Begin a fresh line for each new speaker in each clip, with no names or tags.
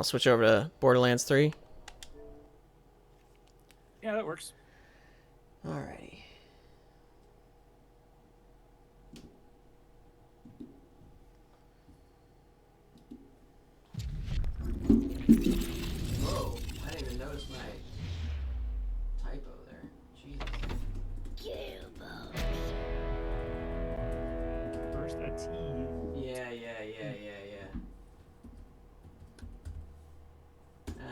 I'll switch over to Borderlands 3.
Yeah, that works.
Alrighty. Whoa, I didn't even notice my typo there. Jesus.
First a T.
Yeah.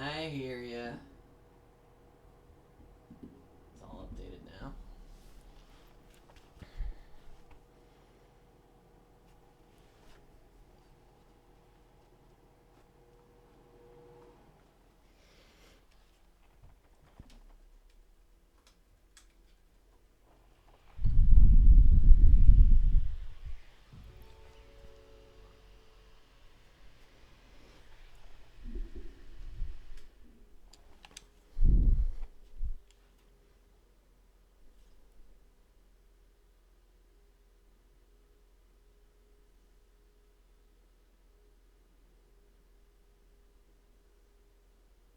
I hear ya. It's all updated now.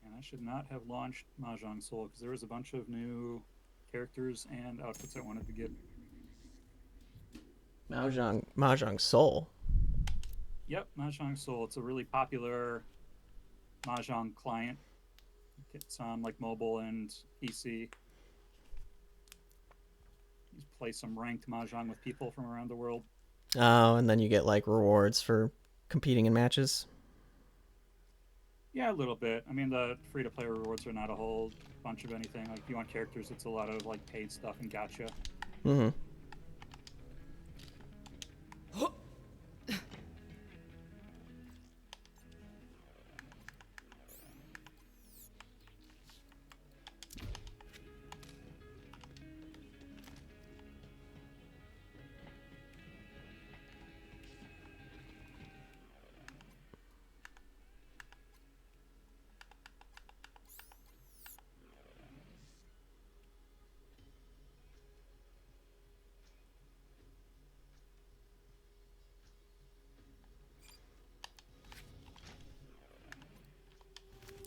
And I should not have launched Mahjong Soul because there was a bunch of new characters and outfits I wanted to get.
Mahjong Soul.
Yep, Mahjong Soul. It's a really popular Mahjong client. It's on like mobile and PC. You play some ranked Mahjong with people from around the world.
Oh, and then you get like rewards for competing in matches.
Yeah, a little bit. I mean, the free-to-play rewards are not a whole bunch of anything. Like, if you want characters, it's a lot of like paid stuff and gacha.
Mm-hmm.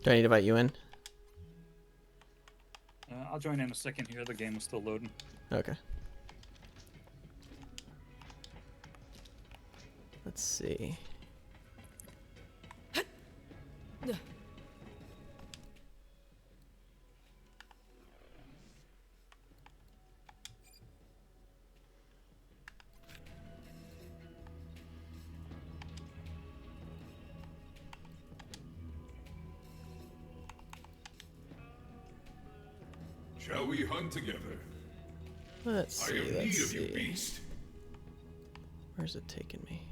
Do I need to invite you in?
I'll join in a second here. The game is still loading.
Okay. Let's see.
Shall we hunt together?
Let's see.
I have
Let's
need of you,
see.
beast.
Where's it taking me?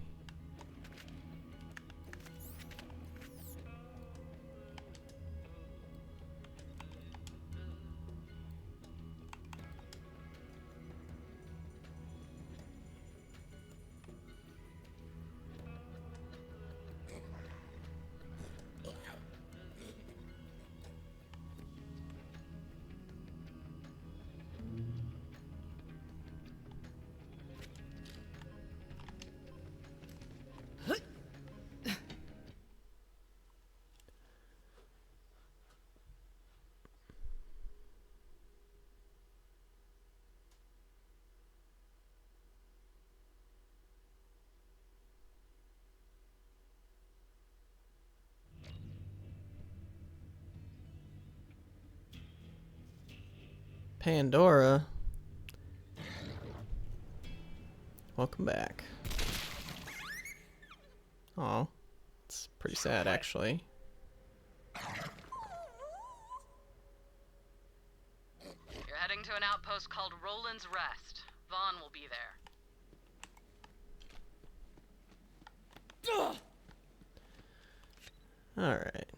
Pandora. Welcome back. Oh, it's pretty sad actually.
You're heading to an outpost called Roland's Rest. Vaughn will be there.
Alright,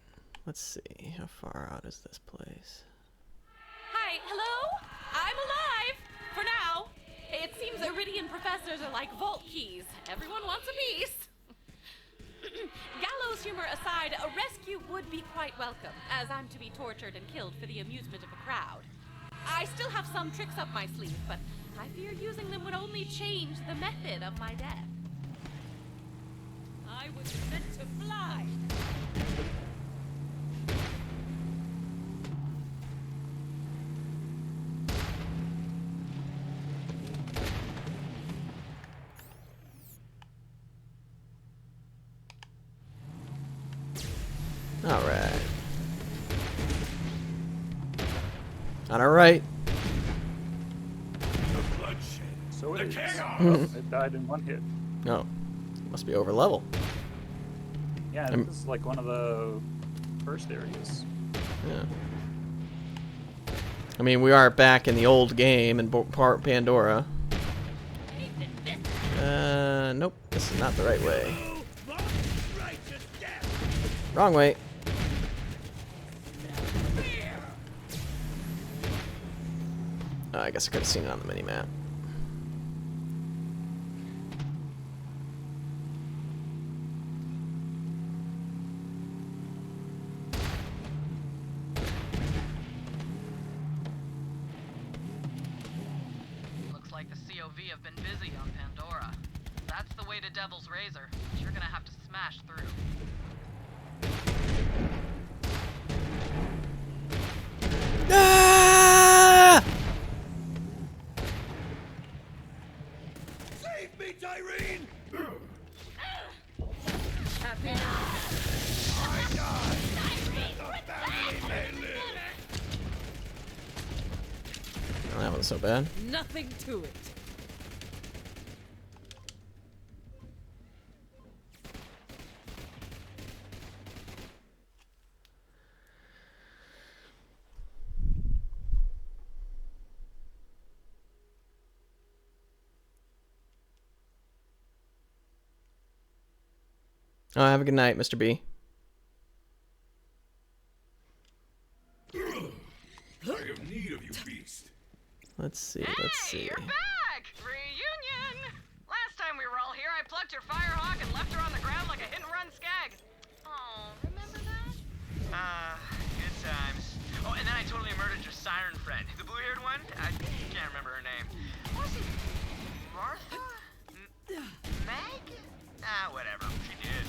let's see. How far out is this place?
Hi, hello? I'm alive! For now. It seems Iridian professors are like vault keys. Everyone wants a piece. Gallows humor aside, a rescue would be quite welcome, as I'm to be tortured and killed for the amusement of a crowd. I still have some tricks up my sleeve, but I fear using them would only change the method of my death. I was meant to fly.
Alright. On our right.
So it is.
Mhm.
It died in one hit.
No. Must be over level.
Yeah,
I'm-
this is like one of the first areas.
Yeah. I mean, we are back in the old game in Pandora. Nope. This is not the right way. Wrong way. I guess I could have seen it on the mini-map.
Looks like the COV have been busy on Pandora. That's the way to Devil's Razor. You're gonna have to smash through.
Ah!
Save me, Tyrene! I die! The family may live!
Oh, that wasn't so bad.
Nothing to it.
Oh, have a good night, Mr. B.
I have need of you, beast.
Let's see, let's see.
Hey, you're back! Reunion! Last time we were all here, I plucked your firehawk and left her on the ground like a hit-and-run skag. Oh, remember that?
Good times. Oh, and then I totally murdered your siren friend. The blue-haired one? I can't remember her name. Was it Martha? Meg? Whatever. She did.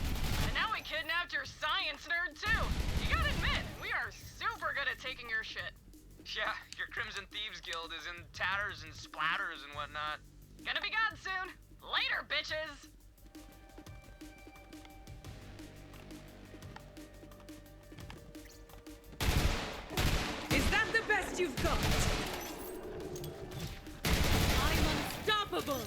And now we kidnapped your science nerd, too. You gotta admit, we are super good at taking your shit.
Yeah, your Crimson Thieves Guild is in tatters and splatters and whatnot.
Gonna be gone soon. Later, bitches!
Is that the best you've got? I'm unstoppable.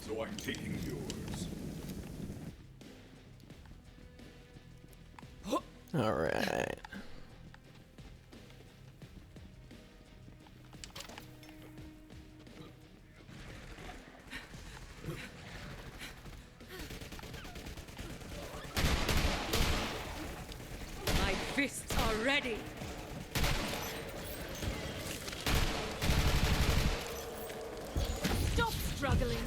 So I'm taking yours.
All right.
My fists are ready. Stop struggling.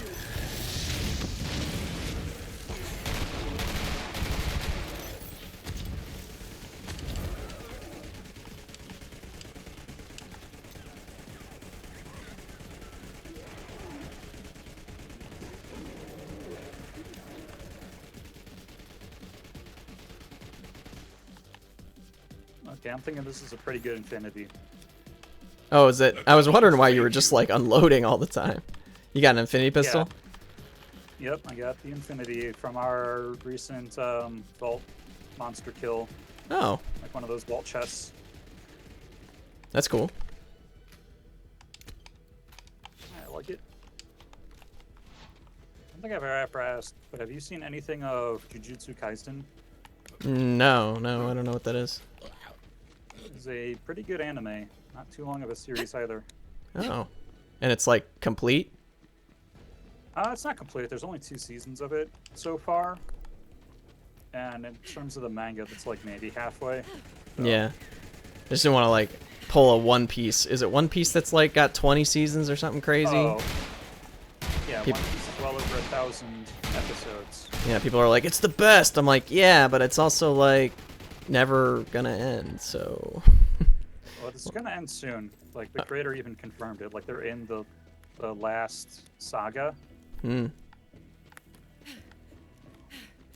Okay, I'm thinking this is a pretty good Infinity.
Oh, is it? I was wondering why you were just like unloading all the time. You got an infinity pistol?
Yep, I got the Infinity from our recent vault monster kill.
Oh,
Like one of those vault chests.
that's cool.
I like it. I don't think I've ever asked, but have you seen anything of Jujutsu Kaisen?
No, I don't know what that is.
It's a pretty good anime. Not too long of a series either.
Oh, and it's like complete?
It's not complete. There's only 2 seasons of it so far. And in terms of the manga, that's like maybe halfway. So,
Yeah. I just didn't want to like pull a One Piece. Is it One Piece that's like got 20 seasons or something crazy?
Oh. Yeah,
Peop-
One Piece is well over 1,000 episodes.
Yeah, people are like, it's the best. I'm like, yeah, but it's also like never gonna end, so.
Well, this is gonna end soon. Like the creator even confirmed it. Like they're in the last saga.
Hmm.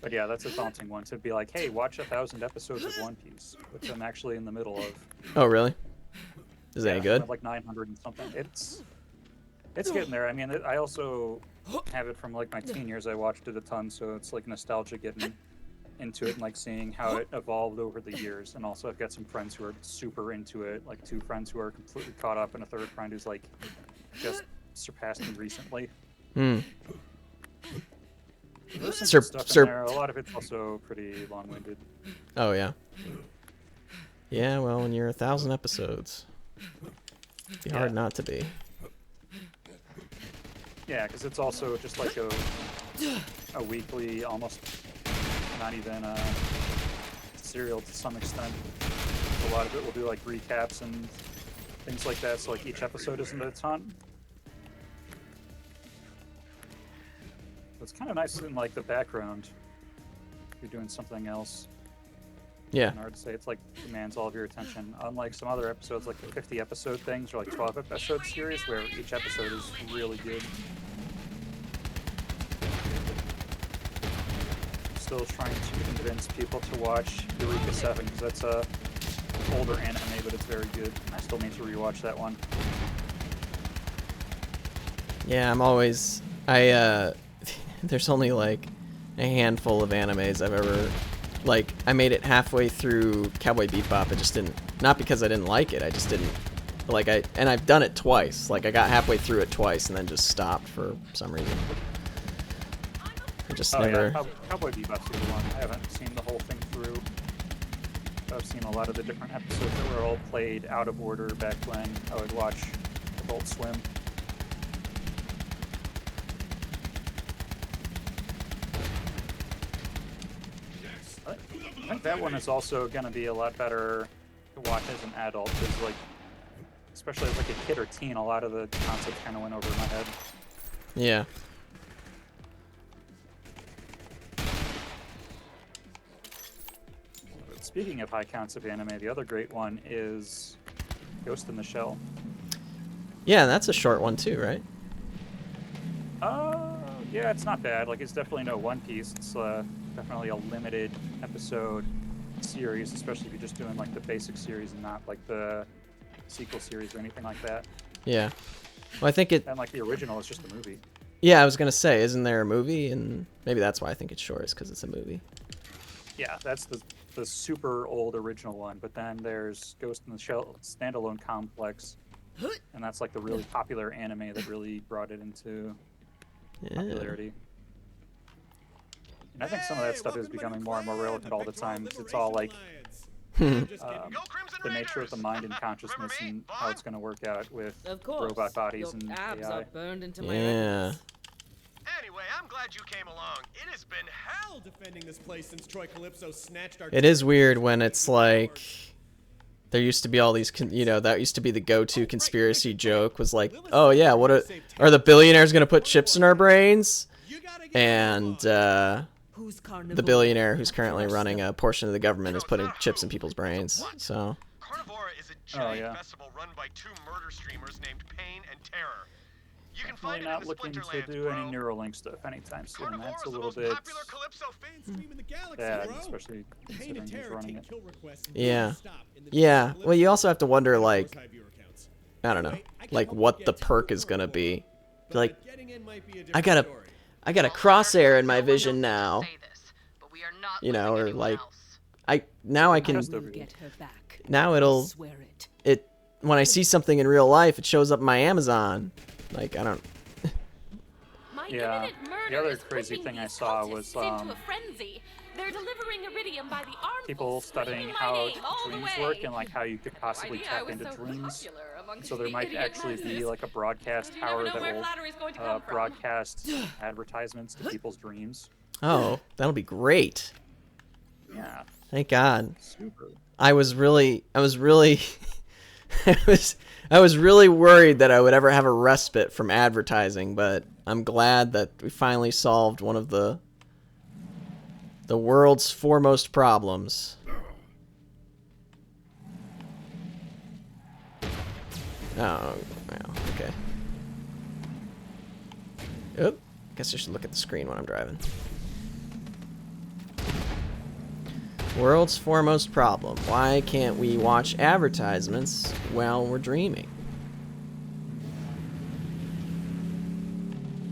But yeah, that's a daunting one to be like, hey, watch 1,000 episodes of One Piece, which I'm actually in the middle of.
Oh, really? Is it
Yeah,
any
I'm
good?
at like 900 and something. It's getting there. I mean, I also have it from like my teen years. I watched it a ton, so it's like nostalgia getting into it and like seeing how it evolved over the years. And also, I've got some friends who are super into it, like 2 friends who are completely caught up, and a 3rd friend who's like just surpassed me recently.
Hmm.
There's some
Sur-
good stuff
sur-
in there. A lot of it's also pretty long-winded.
Oh, yeah. Yeah, well, when you're 1,000 episodes, it'd be hard not to be.
Yeah, because it's also just like a weekly, almost not even serial to some extent. A lot of it will do like recaps and things like that, so like each episode isn't a ton. It's kind of nice in like the background. If you're doing something else.
Yeah.
Hard to say. It's like demands all of your attention. Unlike some other episodes, like the 50 episode things or like 12 episode series, where each episode is really good. Still trying to convince people to watch Eureka 7 because that's a older anime, but it's very good. I still need to rewatch that one.
Yeah, there's only like a handful of animes I've ever, like, I made it halfway through Cowboy Bebop. I just didn't, not because I didn't like it, I just didn't, like, and I've done it twice. Like, I got halfway through it twice and then just stopped for some reason. I just never...
Yeah, Cowboy Bebop's the other one. I haven't seen the whole thing through. I've seen a lot of the different episodes that were all played out of order back when I would watch Adult Swim. I think that one is also going to be a lot better to watch as an adult, because, like, especially as like a kid or teen, a lot of the concepts kind of went over my head.
Yeah.
But speaking of high concept anime, the other great one is Ghost in the Shell.
Yeah, that's a short one too, right?
Yeah, it's not bad. Like, it's definitely no One Piece. It's definitely a limited episode series, especially if you're just doing like the basic series and not like the sequel series or anything like that.
Yeah. Well, I think it...
And like the original is just a movie.
Yeah, I was gonna say, isn't there a movie? And maybe that's why I think it's short, is because it's a movie.
Yeah, that's the super old original one. But then there's Ghost in the Shell standalone complex, and that's like the really popular anime that really brought it into popularity. And I think some of that stuff is becoming more and more relevant all the time, because it's all like the nature of the mind and consciousness and how it's going to work out with robot bodies and AI.
Burned into my
Yeah.
Anyway, I'm glad you came along. It has been hell defending this place since Troy Calypso snatched our...
It is weird when it's like... There used to be all these, that used to be the go-to conspiracy joke, was like, oh yeah, are the billionaires going to put chips in our brains? And the billionaire who's currently running a portion of the government is putting chips in people's brains, so...
Carnivora is a giant festival run by 2 murder streamers named Pain and Terror. You can find it in
Not
the
looking to
Splinterlands,
do
bro.
any Neuralink stuff anytime soon.
Carnivora's
That's a
the
little
most
bit
popular Calypso fan
in the galaxy,
bad,
bro.
especially considering who's running it.
Yeah. Yeah, well, you also have to wonder, like, I don't know, like, what the perk is gonna be. Like, I got a crosshair in my vision now. Or like, now I can, now when I see something in real life, it shows up in my Amazon. Like, I don't...
Yeah, the other crazy thing I saw was
They're delivering iridium by the armful,
people studying
screaming my
how
name all the
dreams
way.
work and like how you could possibly
No idea I
tap
was
into
so
dreams.
popular amongst
So there
the
might
idiot
actually be
masses.
like a broadcast
You never
tower
know
that
where
will
flattery's going to come from.
broadcast advertisements to people's dreams.
Oh, that'll be great.
Yeah,
Thank God.
super.
I was really I was really worried that I would ever have a respite from advertising, but I'm glad that we finally solved one of the world's foremost problems. Oh, well, okay. Oop. Guess I should look at the screen when I'm driving. World's foremost problem. Why can't we watch advertisements while we're dreaming?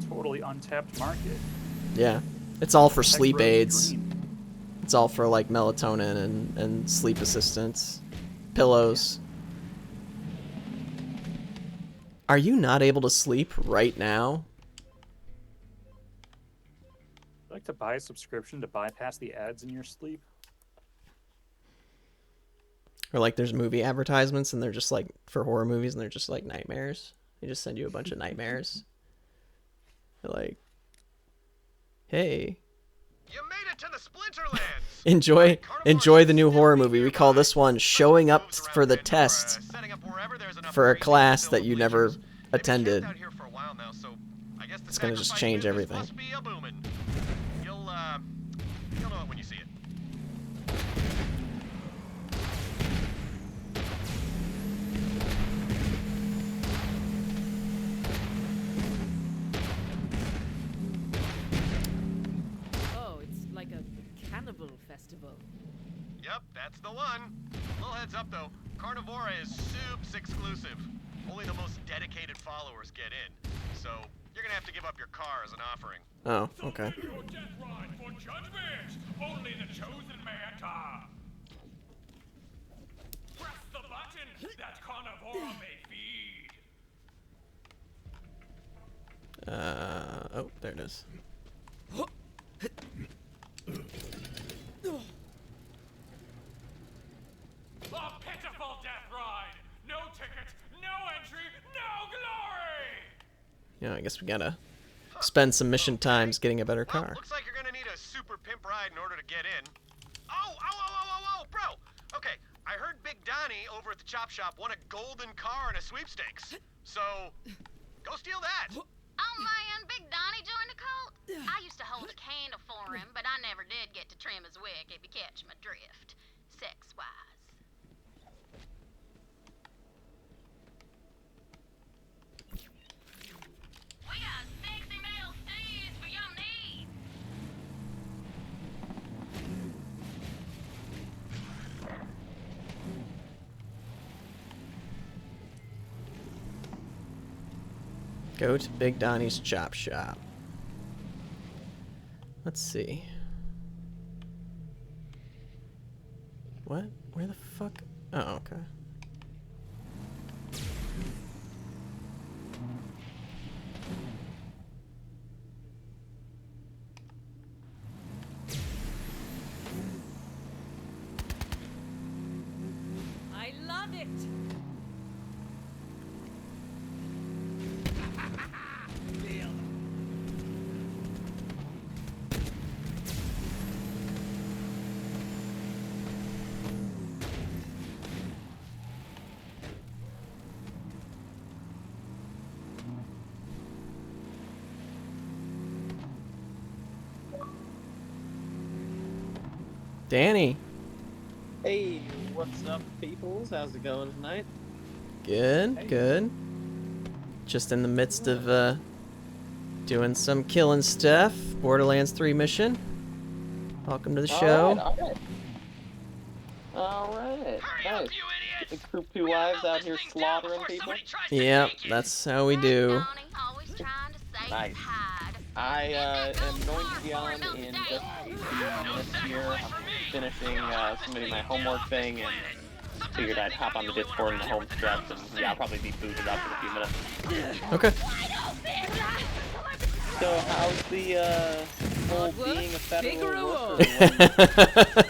Totally untapped market.
Yeah. It's all for
Tech
sleep
bros
aids.
dream.
It's all for like melatonin and sleep assistance. Pillows. Are you not able to sleep right now?
I'd like to buy a subscription to bypass the ads in your sleep.
Or like there's movie advertisements and they're just like for horror movies and they're just like nightmares. They just send you a bunch of nightmares. They're like, hey,
You made it to the Splinterlands.
enjoy the new horror movie. We call this one Showing Up for the Test for a class that you never attended. It's gonna just change everything.
You'll know it when you see it.
Oh, it's like a cannibal festival.
Yep, that's the one. Little heads up though, Carnivora is soups exclusive. Only the most dedicated followers get in. So you're gonna have to give up your car as an offering.
Oh, okay.
Your death ride for judgment. Only the chosen may enter. Press the button that Carnivora may feed.
Oh, there it is.
A pitiful death ride. No ticket, no entry, no glory.
Yeah, I guess we gotta spend some mission times getting a better
Well,
car.
looks like you're gonna need a super pimp ride in order to get in. Bro. Okay, I heard Big Donnie over at the chop shop won a golden car in a sweepstakes. So, go steal that.
Oh man, Big Donnie joined the cult? I used to hold a candle for him, but I never did get to trim his wick, if you catch my drift. Sex-wise. We got sexy metal steeds for your needs.
Go to Big Donnie's Chop Shop. Let's see. What? Where the fuck? Oh, okay.
I love it.
Danny.
Hey, what's up, peoples? How's it going tonight?
Good, good. Just in the midst of doing some killing stuff. Borderlands 3 mission. Welcome to the show.
Alright. Nice. The Group 2 wives out here slaughtering people.
Yep, that's how we do.
Nice. I am going to be on in just a few minutes here. I'm finishing submitting my homework thing and figured I'd hop on the Discord in the home stretch and yeah, I'll probably be booted up in a few minutes.
Okay.
So how's the whole being a federal worker?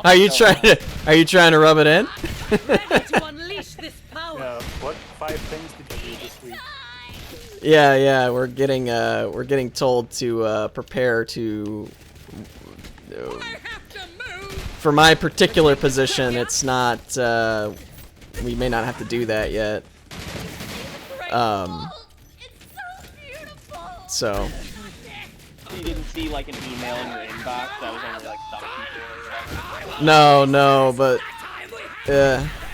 Are you trying to rub it in?
Ready to unleash this power.
Yeah, what 5 things did you do this week?
Yeah, we're getting told to prepare to. For my particular position, it's not. We may not have to do that yet. So.
You didn't see like an email in your inbox that was only like some people or whatever?
No, but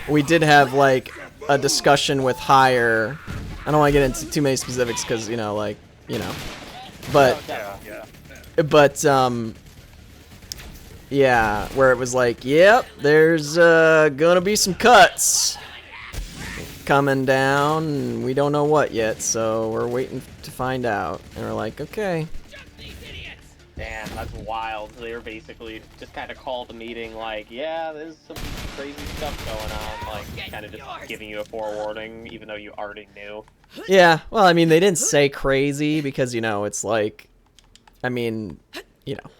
we did have like a discussion with Hire. I don't want to get into too many specifics because but Yeah, where it was like, yep, there's gonna be some cuts coming down, and we don't know what yet, so we're waiting to find out. And we're like, okay.
Damn, that's wild. They were basically just kind of called the meeting like, yeah, there's some crazy stuff going on, like kind of just giving you a forewarning, even though you already knew.
Yeah, well, I mean, they didn't say crazy because, you know, it's like, I mean, you know,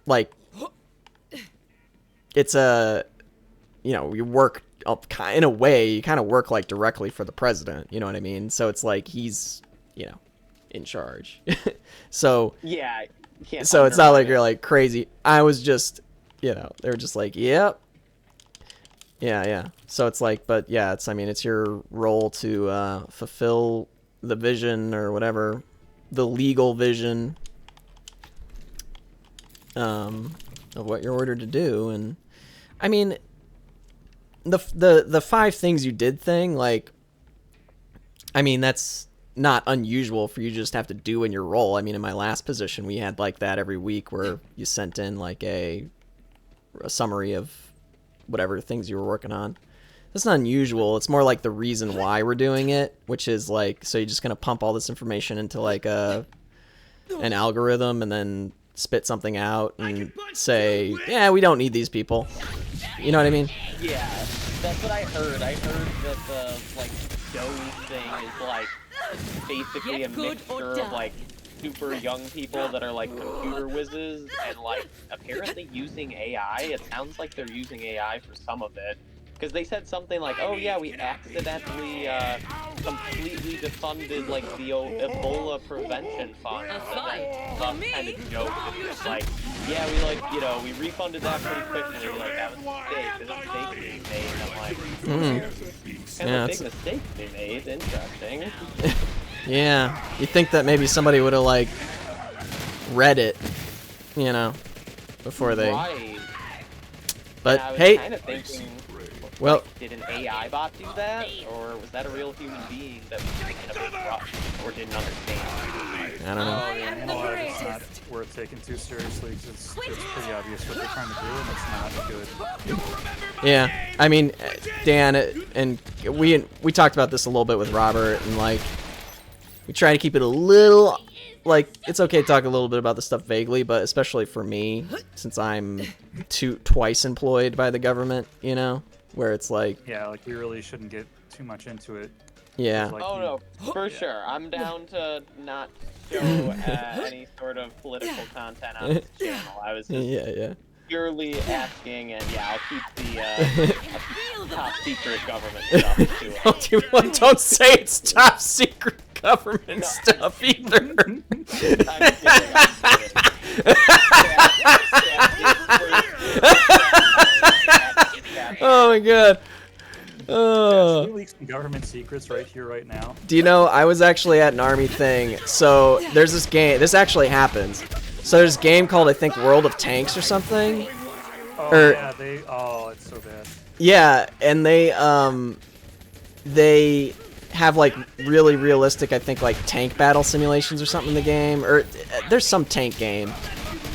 like, it's a, you know, you work up, in a way, you kind of work like directly for the president, you know what I mean? So it's like he's, you know, in charge. So
yeah,
so it's not like you're like crazy. I was just, you know, they were just like, yep. Yeah. So it's like, but yeah, it's, I mean, it's your role to fulfill the vision or whatever, the legal vision of what you're ordered to do. And I mean, the 5 things you did thing, like, I mean, that's not unusual for you to just have to do in your role. I mean, in my last position, we had like that every week where you sent in like a summary of whatever things you were working on. That's not unusual. It's more like the reason why we're doing it, which is like, so you're just going to pump all this information into like an algorithm and then spit something out and say, yeah, we don't need these people. You know what I mean?
Yeah, that's what I heard. I heard that the, like, Doge thing is, like, basically a mixture of, like, super young people that are, like, computer whizzes and, like, apparently using AI. It sounds like they're using AI for some of it. Because they said something like, oh yeah, we accidentally completely defunded like the Ebola prevention fund. And some kind of joke is just like, yeah, we like, you know, we refunded that pretty quickly. Like that was a mistake. There's a mistake we made. And I'm like, kind of a big mistake we made. Interesting.
Yeah, you think that maybe somebody would have like read it, you know, before they.
Right.
But
I was
hey.
Kind of thinking,
well,
like, did an AI bot do that, or was that a real human being that was in a big rush or didn't understand?
I don't know.
Oh, yeah, it's not worth taking too seriously. It's pretty obvious what they're trying to do, and it's not good.
Yeah, I mean, Dan, and we talked about this a little bit with Robert, and like, we try to keep it a little, like, it's okay to talk a little bit about the stuff vaguely, but especially for me, since I'm twice employed by the government, you know, where it's like,
yeah, like you really shouldn't get too much into it.
Yeah.
Like
oh no, for sure. I'm down to not show any sort of political content on this channel. I was just purely asking, and yeah, I'll keep the top secret government stuff too.
Don't say it's top secret government stuff either. Oh my god.
Can we leak some government secrets right here, right now?
Do you know, I was actually at an army thing, so there's this game, this actually happens. So there's a game called, I think, World of Tanks or something.
Oh, yeah, it's so bad.
Yeah, and they have, like, really realistic, I think, like, tank battle simulations or something in the game, or there's some tank game.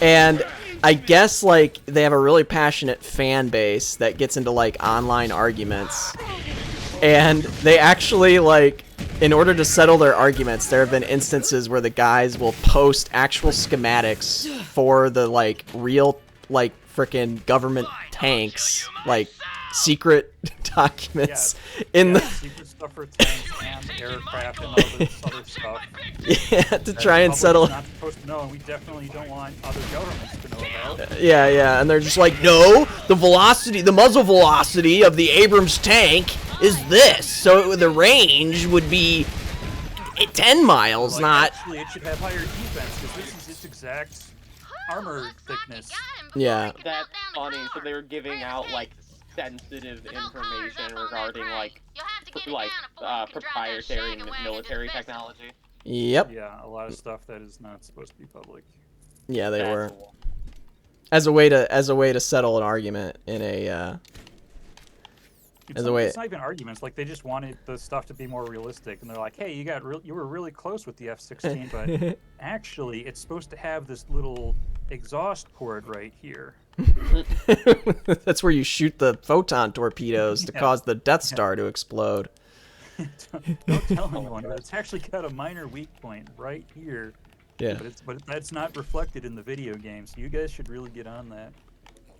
And I guess, like, they have a really passionate fan base that gets into, like, online arguments. And they actually, like, in order to settle their arguments, there have been instances where the guys will post actual schematics for the, like, real, like, frickin' government tanks, like, secret documents in the...
secret stuff for tanks and aircraft and all this other stuff.
Yeah, to try and settle...
Not supposed to know, and we definitely don't want other governments to know about.
Yeah, and they're just like, no, the muzzle velocity of the Abrams tank is this, so the range would be 10 miles, not...
Actually, it should have higher defense, because this is its exact armor thickness.
Yeah.
That's funny, so they were giving out, like, sensitive information regarding, like proprietary military technology.
Yep.
Yeah, a lot of stuff that is not supposed to be public.
Yeah, they were. As a way to settle an argument in a As a way.
It's not even arguments. Like they just wanted the stuff to be more realistic, and they're like, "Hey, you were really close with the F-16, but actually, it's supposed to have this little exhaust port right here."
That's where you shoot the photon torpedoes to cause the Death Star to explode.
Don't tell anyone, but it's actually got a minor weak point right here.
Yeah.
But that's not reflected in the video game, so you guys should really get on that.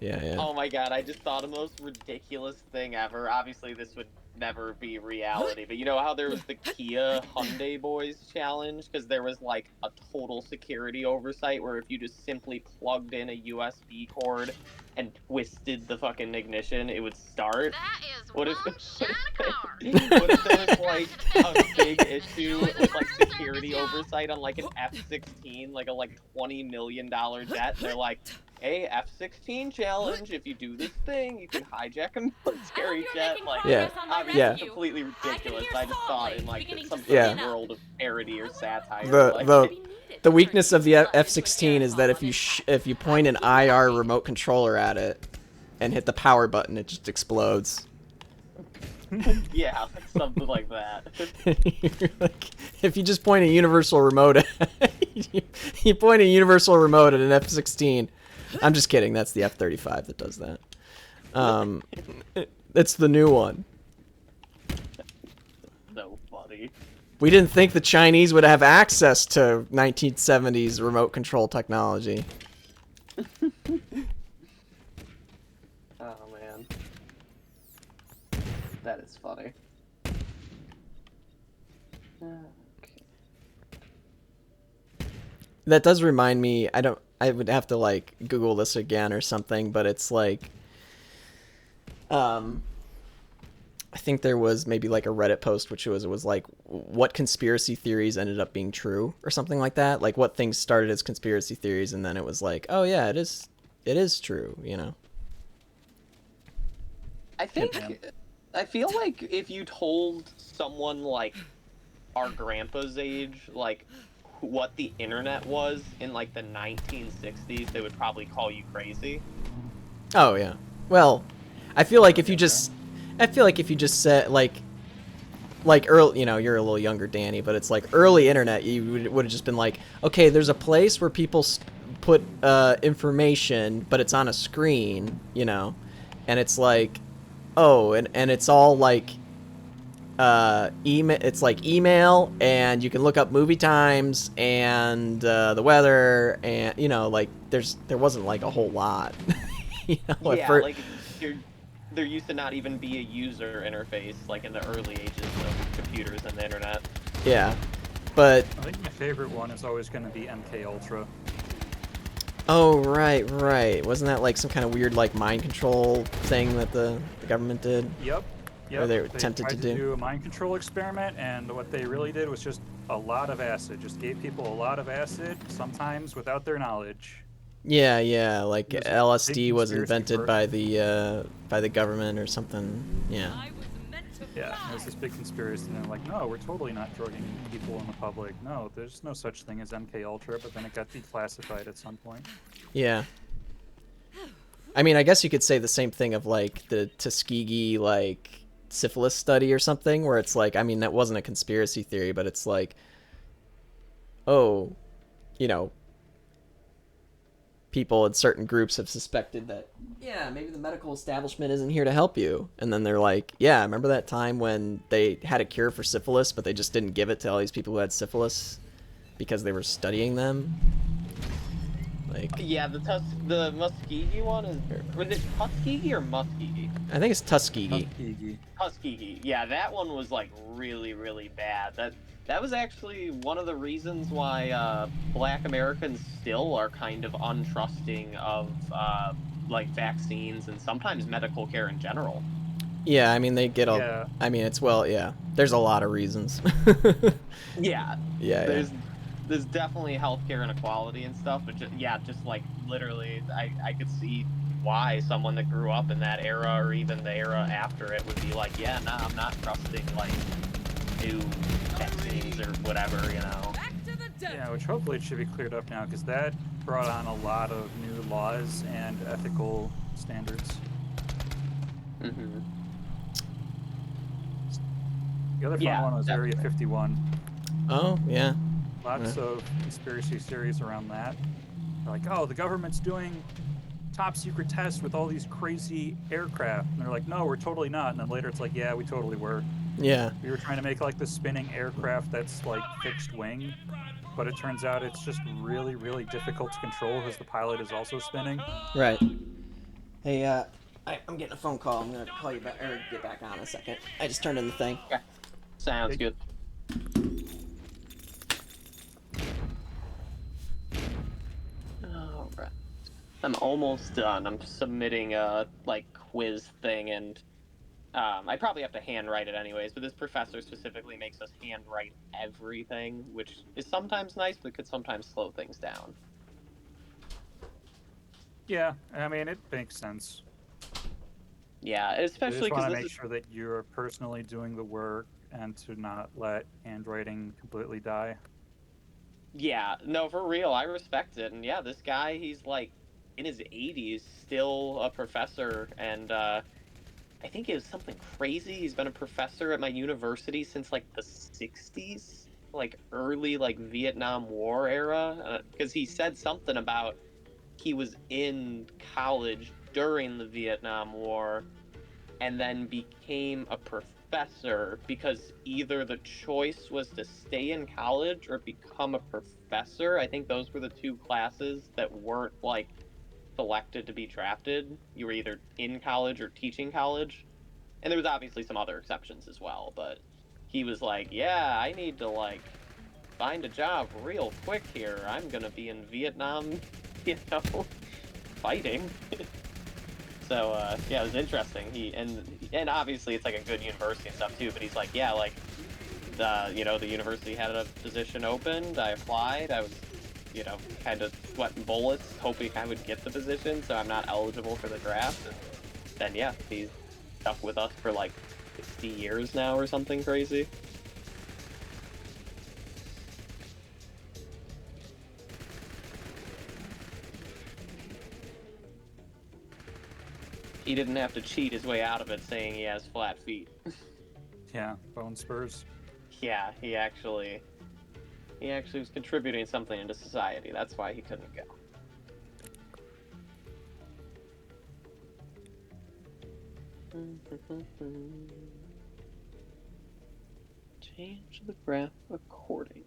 Yeah.
Oh my god, I just thought of the most ridiculous thing ever. Obviously, this would never be reality, but you know how there was the Kia Hyundai Boys challenge? Because there was like a total security oversight where if you just simply plugged in a USB cord and twisted the fucking ignition, it would start.
That is
What
one
if,
shot car.
what if there was like a big issue with like security oversight on like an F-16, like a $20 million jet? They're like, hey, F-16 challenge, if you do this thing, you can hijack a military jet. Like,
Yeah.
obviously completely ridiculous. I just thought in like some sort of world of parody or satire.
The weakness of the F-16 is that if you point an IR remote controller at it and hit the power button, it just explodes.
Yeah, something like that.
Like, if you just point a universal remote at you point a universal remote at an F-16. I'm just kidding. That's the F-35 that does that. It's the new one.
So funny.
We didn't think the Chinese would have access to 1970s remote control technology.
Oh man, that is funny.
That does remind me. I would have to like Google this again or something, but it's like, I think there was maybe like a Reddit post it was like what conspiracy theories ended up being true or something like that. Like what things started as conspiracy theories and then it was like, oh yeah, it is true, you know.
I feel like if you told someone like our grandpa's age, like what the internet was in like the 1960s, they would probably call you crazy.
Oh yeah. Well, I feel like if you just said like early, you know, you're a little younger, Danny, but it's like early internet, you would have just been like, okay, there's a place where people put information, but it's on a screen, you know, and it's like, oh, and it's all like email. It's like email, and you can look up movie times and the weather, and you know, like there wasn't like a whole lot. You know,
yeah, like there used to not even be a user interface like in the early ages of computers and the internet.
Yeah, but
I think my favorite one is always going to be MK Ultra.
Oh right. Wasn't that like some kind of weird like mind control thing that the government did?
Yep.
Or they attempted
tried
to
do a mind control experiment, and what they really did was just a lot of acid. Just gave people a lot of acid, sometimes without their knowledge.
Yeah, like LSD was invented
by
by the government or something. Yeah.
Yeah, it was this big conspiracy, and they're like, no, we're totally not drugging people in the public. No, there's no such thing as MK Ultra, but then it got declassified at some point.
Yeah. I mean, I guess you could say the same thing of like the Tuskegee like syphilis study or something, where it's like, I mean, that wasn't a conspiracy theory, but it's like, oh, you know, people in certain groups have suspected that, yeah, maybe the medical establishment isn't here to help you. And then they're like, yeah, remember that time when they had a cure for syphilis, but they just didn't give it to all these people who had syphilis because they were studying them? Like,
yeah, the Muskegee one was it Tuskegee or Muskegee?
I think it's Tuskegee.
Tuskegee. Yeah, that one was like really, really bad. That was actually one of the reasons why Black Americans still are kind of untrusting of like vaccines and sometimes medical care in general.
Yeah, I mean they get all. Yeah. I mean it's there's a lot of reasons.
Yeah.
Yeah.
There's definitely healthcare inequality and stuff, but just like literally, I could see why someone that grew up in that era or even the era after it would be like, yeah, nah, I'm not trusting like new vaccines or whatever, you know.
Yeah, which hopefully it should be cleared up now, because that brought on a lot of new laws and ethical standards.
Mm-hmm.
The other fun
Yeah,
one was Area
definitely.
51.
Oh, yeah.
Lots of conspiracy theories around that. They're like, oh, the government's doing top secret tests with all these crazy aircraft. And they're like, no, we're totally not. And then later it's like, yeah, we totally were.
Yeah.
We were trying to make like this spinning aircraft that's like fixed wing, but it turns out it's just really, really difficult to control because the pilot is also spinning.
Right. Hey, I'm getting a phone call. I'm gonna call you back or get back on in a second. I just turned in the thing.
Okay. Sounds good. All right. I'm almost done. I'm submitting a like quiz thing, and I probably have to handwrite it anyways. But this professor specifically makes us handwrite everything, which is sometimes nice, but could sometimes slow things down.
Yeah, I mean, it makes sense.
Yeah,
You
especially
just want
because
to
this
make
is
sure that you're personally doing the work and to not let handwriting completely die.
yeah, no, for real. I respect it, and yeah, this guy, he's like in his 80s, still a professor, and I think it was something crazy. He's been a professor at my university since like the 60s, like early like Vietnam War era, because he said something about he was in college during the Vietnam War and then became a professor because either the choice was to stay in college or become a professor. I think those were the two classes that weren't like selected to be drafted. You were either in college or teaching college. And there was obviously some other exceptions as well, but he was like, "Yeah, I need to like find a job real quick here. I'm gonna be in Vietnam, you know, fighting." So yeah, it was interesting. And obviously it's like a good university and stuff too. But he's like, yeah, like the university had a position opened. I applied. I was kind of sweating bullets, hoping I would get the position. So I'm not eligible for the draft. And then yeah, he's stuck with us for like 60 years now or something crazy. He didn't have to cheat his way out of it saying he has flat feet.
Yeah, bone spurs.
Yeah, he actually was contributing something into society. That's why he couldn't go. Change the graph according.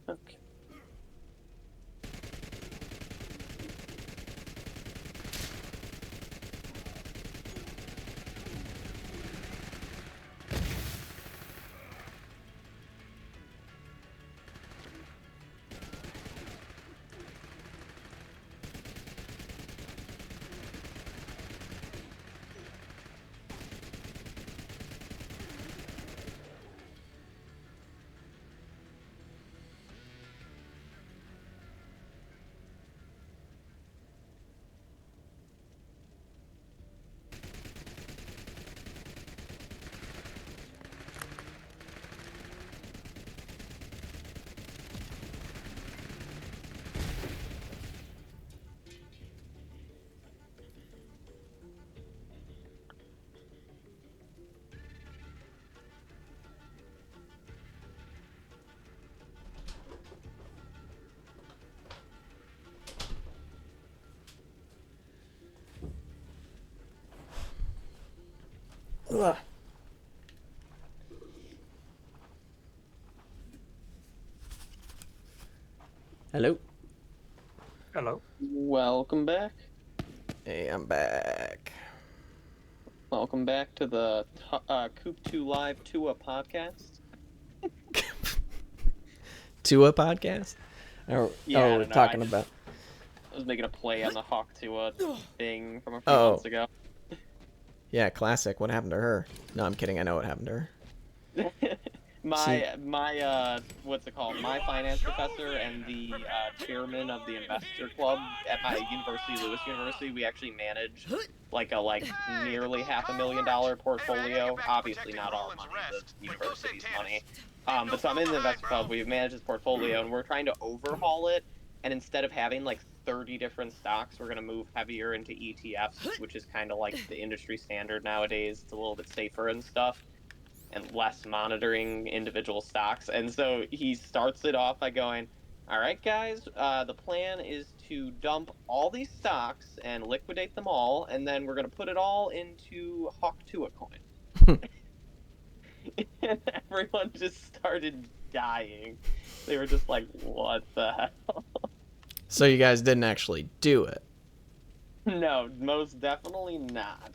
Okay.
Ugh. Hello.
Hello.
Welcome back.
Hey, I'm back.
Welcome back to the Coop 2 Live Tua podcast.
Tua podcast? We're talking about.
I was making a play on the Hawk Tua thing from a few
Oh.
months ago.
Yeah, classic. What happened to her? No, I'm kidding. I know what happened to her.
My what's it called? My finance professor and the chairman of the investor club at my university, Lewis University, we actually manage like nearly $500,000 portfolio. Obviously not our money, the university's money. But so I'm in the investor club. We've managed this portfolio, and we're trying to overhaul it. and instead of having like 30 different stocks, we're going to move heavier into ETFs, which is kind of like the industry standard nowadays. It's a little bit safer and stuff, and less monitoring individual stocks. And so he starts it off by going, all right, guys, the plan is to dump all these stocks and liquidate them all, and then we're going to put it all into Hawk Tuah coin. And everyone just started dying. They were just like, what the hell?
So you guys didn't actually do it?
No, most definitely not.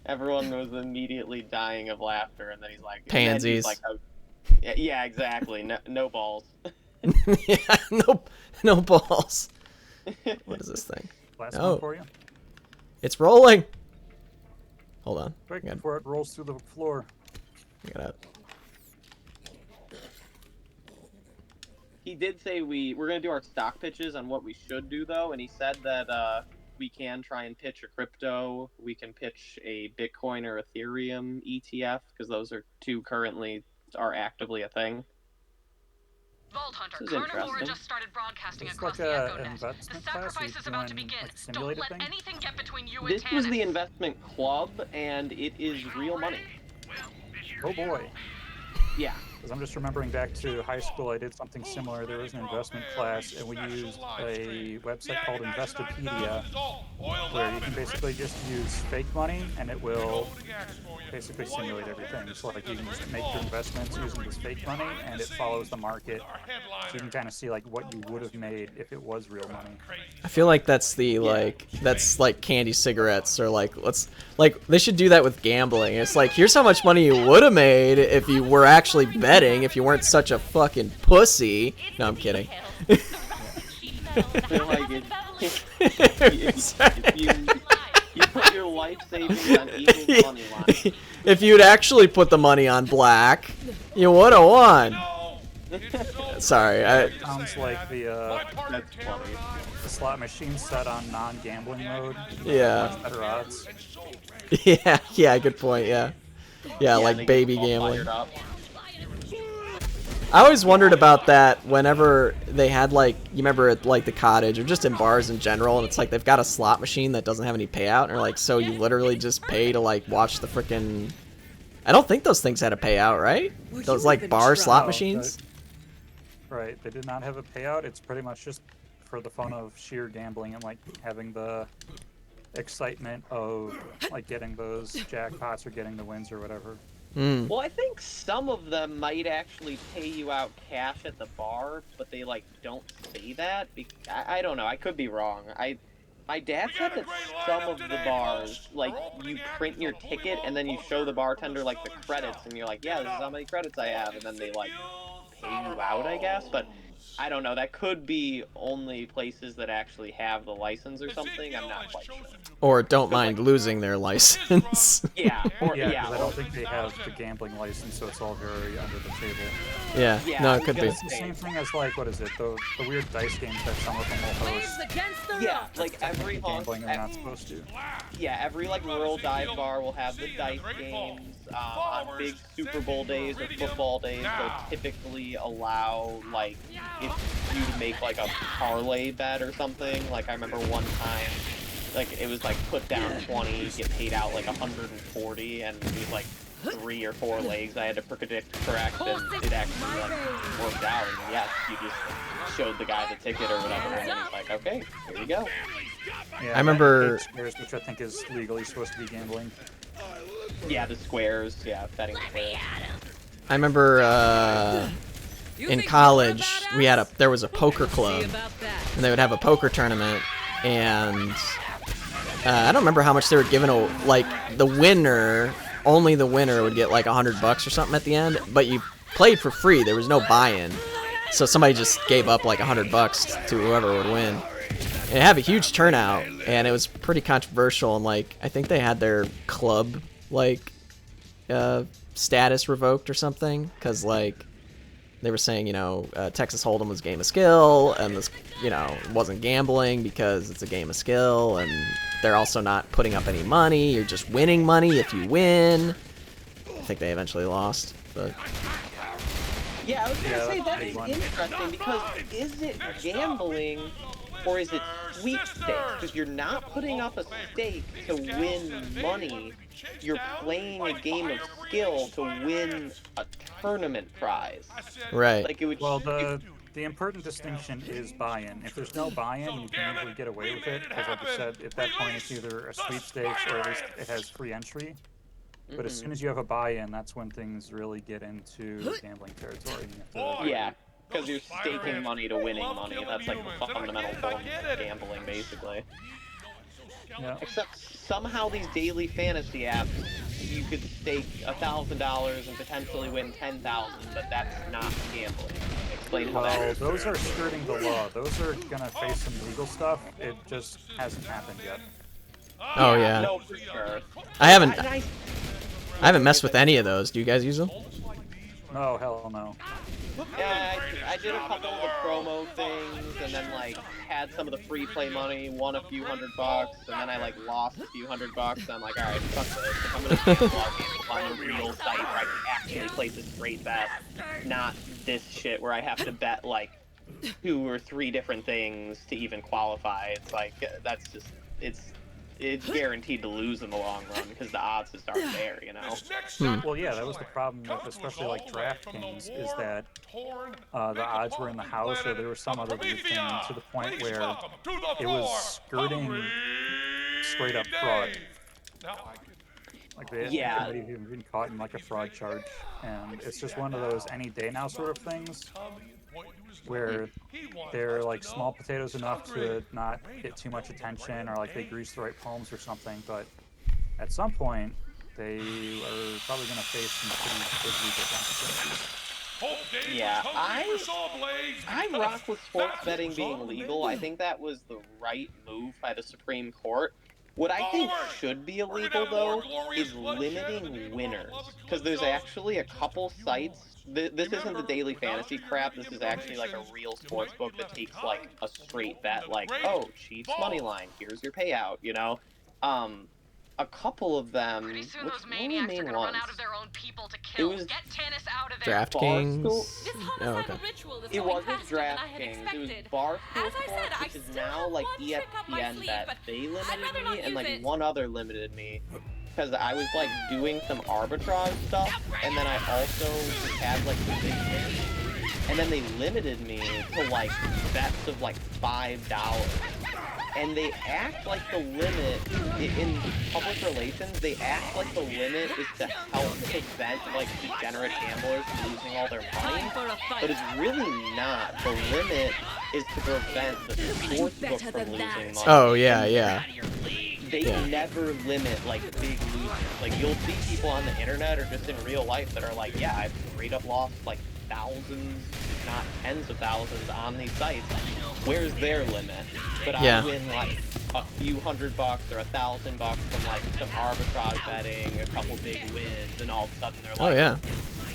Everyone was immediately dying of laughter, and then he's like,
pansies.
Like, oh, yeah, exactly. No balls.
Yeah, no balls. What is this thing?
Last one for you.
It's rolling. Hold on.
Quick, before it rolls through the floor.
He did say we're going to do our stock pitches on what we should do, though, and he said that we can try and pitch a crypto. We can pitch a Bitcoin or Ethereum ETF, because those are two currently are actively a thing.
Vault Hunter, Carnivore just started broadcasting across the EchoNet. The sacrifice is about to begin. Don't let anything get between you and
This
Tannis.
was the investment club, and it is real money.
Oh boy.
Yeah.
Because I'm just remembering back to high school, I did something similar. There was an investment class, and we used a website called Investopedia, where you can basically just use fake money, and it will basically simulate everything. So like you can just make your investments using this fake money, and it follows the market. So you can kind of see like what you would have made if it was real money.
I feel like that's the that's like candy cigarettes, or like they should do that with gambling. It's like, here's how much money you would have made if you were actually betting, if you weren't such a fucking pussy. No, I'm kidding.
You put your life savings on Eagles money line.
If you'd actually put the money on black, you would have won. Sorry,
sounds like the slot machine set on non-gambling mode.
Yeah.
Much better odds.
Yeah, good point. Yeah, like baby gambling. I always wondered about that whenever they had, like, you remember at like the cottage or just in bars in general, and it's like they've got a slot machine that doesn't have any payout, and like, so you literally just pay to like watch the frickin'. I don't think those things had a payout, right? Those like bar slot machines.
Right, they did not have a payout. It's pretty much just for the fun of sheer gambling and like having the excitement of like getting those jackpots or getting the wins or whatever.
Well, I think some of them might actually pay you out cash at the bar, but they like don't say that. I don't know. I could be wrong. My dad said that some of the bars, like, you print your ticket and then you show the bartender like the credits, and you're like, yeah, this is how many credits I have, and then they like pay you out, I guess. But I don't know. That could be only places that actually have the license or something. I'm not quite sure.
Or don't mind losing their license.
Yeah.
I don't think they have the gambling license, so it's all very under the table.
Yeah. No, it could be.
It's the same thing as like, what is it? The weird dice games that some of them will host.
Yeah, like every
gambling are not supposed to.
Yeah, every like rural dive bar will have the dice games. On big Super Bowl days or football days, they'll typically allow like if you make like a parlay bet or something. Like I remember one time, like it was like put down 20, get paid out like 140, and these like 3 or 4 legs I had to predict correct, and it actually like worked out. And yes, you just showed the guy the ticket or whatever, and he's like, okay, here you go.
Yeah,
I remember
squares, which I think is legally supposed to be gambling.
Yeah, the squares. Yeah, betting squares.
I remember in college there was a poker club, and they would have a poker tournament, and I don't remember how much they were giving. Like only the winner would get like $100 or something at the end, but you played for free. There was no buy-in, so somebody just gave up like $100 to whoever would win. And it had a huge turnout, and it was pretty controversial. And like I think they had their club like status revoked or something, because like they were saying, Texas Hold'em was a game of skill, and this, wasn't gambling because it's a game of skill, and they're also not putting up any money. You're just winning money if you win. I think they eventually lost, but
Yeah, I was gonna say
that's a
that's
big one.
interesting because is it gambling or is it sweepstakes? Because you're not putting up a stake to win money. You're playing a game of skill to win a tournament prize.
Right.
Like it would.
Well, the important distinction is buy-in. If there's no buy-in, you can usually get away with it because, like you said, at that point it's either a sweepstakes or at least it has free entry. But as soon as you have a buy-in, that's when things really get into gambling territory.
Yeah, because you're staking money to winning money. That's like the fundamental form of gambling, basically.
Yeah.
Except somehow these daily fantasy apps, you could stake $1,000 and potentially win 10,000, but that's not gambling. Explain how that
Well,
is.
those are skirting the law. Those are gonna face some legal stuff. It just hasn't happened yet.
Oh yeah.
No, for sure.
I haven't messed with any of those. Do you guys use them?
No, hell no.
Yeah, I did a couple of the promo things, and then like had some of the free play money, won a few $100, and then I like lost a few $100. And I'm like, all right, fuck this. If I'm gonna gamble, I'll gamble on a real site where I can actually place a straight bet, not this shit where I have to bet like 2 or 3 different things to even qualify. It's like that's just it's guaranteed to lose in the long run because the odds just aren't there, you know?
Well, yeah, that was the problem with especially like DraftKings is that the odds were in the house or there was some other weird thing to the point where it was skirting straight up fraud. Like they might have even been caught in like a fraud charge, and it's just one of those any day now sort of things where they're like small potatoes enough to not get too much attention or like they grease the right palms or something, but at some point they are probably going to face some pretty big legal consequences.
Yeah, I rock with sports betting being legal. I think that was the right move by the Supreme Court. What I think should be illegal, though, is limiting winners. Because there's actually a couple sites. This isn't the daily fantasy crap. This is actually like a real sports book that takes like a straight bet, like, oh, Chiefs money line, here's your payout, you know? A couple of them.
Pretty soon
Which
those
one of the
maniacs are
main
gonna
ones?
run out of their own people to kill.
It was
Get Tannis out of there.
DraftKings.
This
Oh,
homicidal
okay.
ritual is
It
going
wasn't
faster than I had
DraftKings. It was
expected.
Barstool
As I said,
Sports,
I
which is
still
now
have
like
one trick up my
ESPN
sleeve,
bet.
but
They
I'd
limited
rather not
me, and
use
like
it.
one other limited me. Because I was like doing some arbitrage stuff, and then I also had like the big win. And then they limited me to like bets of like $5. And they act like the limit, in public relations, they act like the limit is to help prevent like degenerate gamblers from losing all their money. But it's really not. The limit is to prevent the sportsbook from losing money.
Oh yeah, yeah.
They never limit like big losers. Like you'll see people on the internet or just in real life that are like, yeah, I've straight up lost like thousands, if not tens of thousands on these sites. Where's their limit? But I win like a few $100 or $1,000 from like some arbitrage betting, a couple big wins, and all of a sudden they're like,
Oh yeah.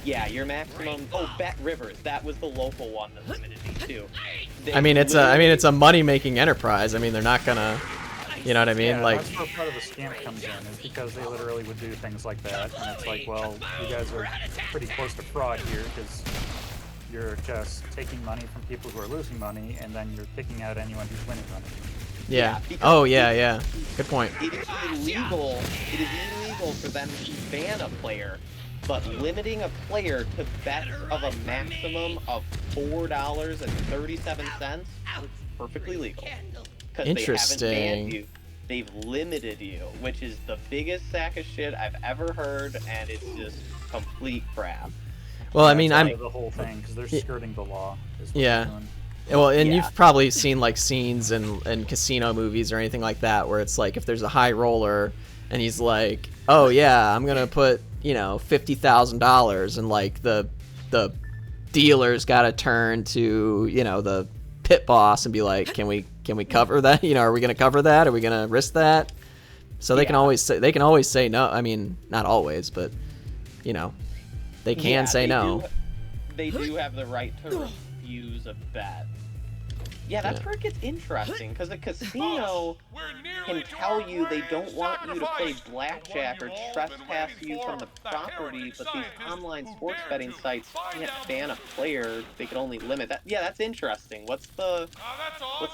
Yeah, your maximum. Oh, Bet Rivers. That was the local one that limited me too.
I mean, it's a money-making enterprise. I mean, they're not gonna. You know what I mean?
Yeah,
like,
that's where part of the scam comes in, is because they literally would do things like that, and it's like, well, you guys are pretty close to fraud here, because you're just taking money from people who are losing money, and then you're picking out anyone who's winning money.
yeah. Oh yeah, yeah. Good point.
It is illegal. It is illegal for them to ban a player, but limiting a player to bets of a maximum of $4.37 is perfectly legal. Because they haven't banned you. They've limited you, which is the biggest sack of shit I've ever heard, and it's just complete crap.
Well, I mean,
That's the whole thing, because they're skirting the law. Is what they're doing.
Well, and you've probably seen like scenes in casino movies or anything like that, where it's like if there's a high roller, and he's like, "Oh yeah, I'm gonna put $50,000," and like the dealer's got to turn to the pit boss and be like, "Can we cover that? Are we gonna cover that? Are we gonna risk that?" So they can always say no. I mean, not always, but they can say no.
They do have the right to refuse a bet. Yeah, that's where it gets interesting, because the casino can tell you they don't want you to play blackjack or trespass you from the property, but these online sports betting sites can't ban a player. They can only limit that. Yeah, that's interesting. What's the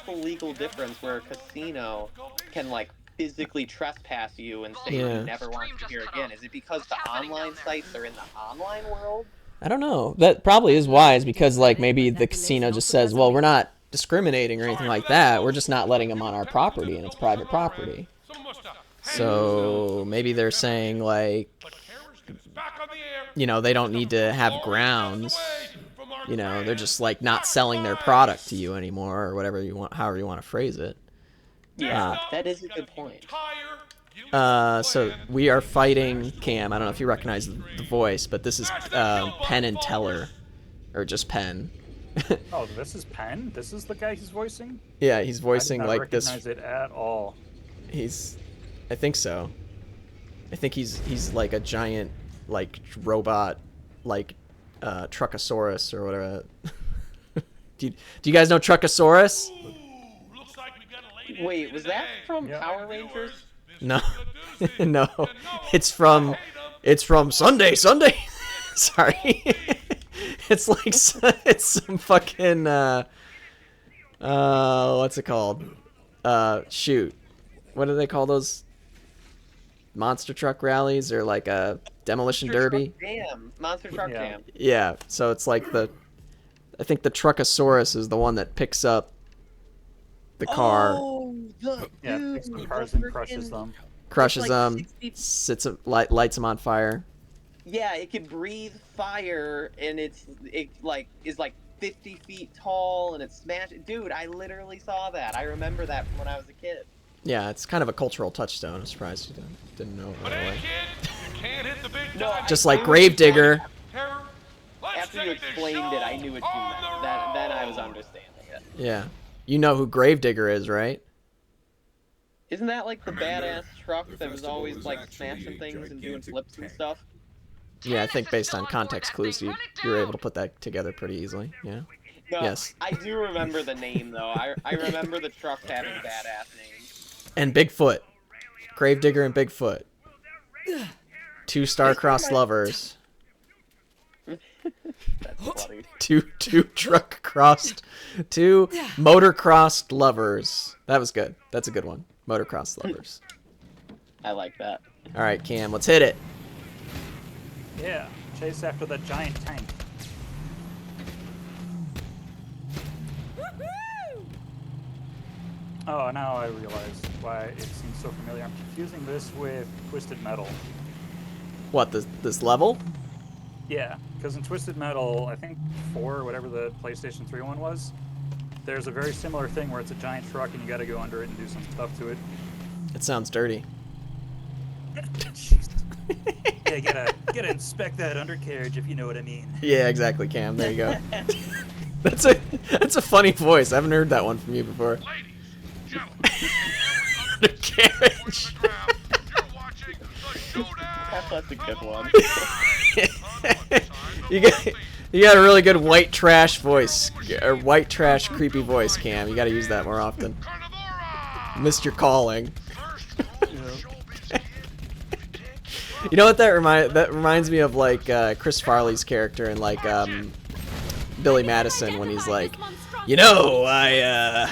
legal difference where a casino can, like, physically trespass you and say you never want to hear again? Is it because the online sites are in the online world?
I don't know. That probably is wise, because like maybe the casino just says, well, we're not discriminating or anything like that. We're just not letting them on our property, and it's private property. So maybe they're saying, like, you know, they don't need to have grounds. You know, they're just like not selling their product to you anymore, or whatever you want, however you want to phrase it.
Yeah, that is a good point.
So we are fighting Cam. I don't know if you recognize the voice, but this is Penn and Teller, or just Penn.
Oh, this is Penn? This is the guy he's voicing?
Yeah, he's voicing
I did not
like this.
recognize it at all.
I think so. I think he's like a giant, like, robot, like Truckosaurus or whatever. Do you guys know Truckosaurus?
Wait, was that from Power Rangers?
No, no, it's from Sunday. Sorry, it's like it's some fucking what's it called? Shoot, what do they call those? Monster truck rallies, or like a demolition derby?
Monster Truck Jam.
Yeah, so it's like I think the Truckosaurus is the one that picks up the car.
Oh,
picks the cars and crushes them.
Crushes them, lights them on fire.
Yeah, it can breathe fire, and it is like 50 feet tall, and it smashed. Dude, I literally saw that. I remember that from when I was a kid.
Yeah, it's kind of a cultural touchstone. I'm surprised you didn't know it right away. Just like Gravedigger.
After you explained it, I knew what you meant. Then I was understanding it.
Yeah. You know who Gravedigger is, right?
Isn't that like the badass truck that was always like smashing things and doing flips and stuff?
Yeah, I think based on context clues, you were able to put that together pretty easily. Yeah.
No,
yes.
I do remember the name though. I remember the truck having badass names.
And Bigfoot. Gravedigger and Bigfoot. Two star-crossed lovers.
That's funny.
Two motor-crossed lovers. That was good. That's a good one. Motor-crossed lovers.
I like that.
All right, Cam, let's hit it.
Yeah, chase after that giant tank. Oh, now I realize why it seems so familiar. I'm confusing this with Twisted Metal.
What, this level?
Yeah, because in Twisted Metal, I think 4 or whatever the PlayStation 3 one was, there's a very similar thing where it's a giant truck and you gotta go under it and do some stuff to it.
It sounds dirty.
Yeah, you gotta inspect that undercarriage, if you know what I mean.
Yeah, exactly, Cam. There you go. That's a funny voice. I haven't heard that one from you before. Undercarriage.
That's a good one.
You got a really good white trash voice, or white trash creepy voice, Cam. You got to use that more often. Missed your calling. You know what that reminds me of, like Chris Farley's character in like Billy Madison, when he's like, you know, I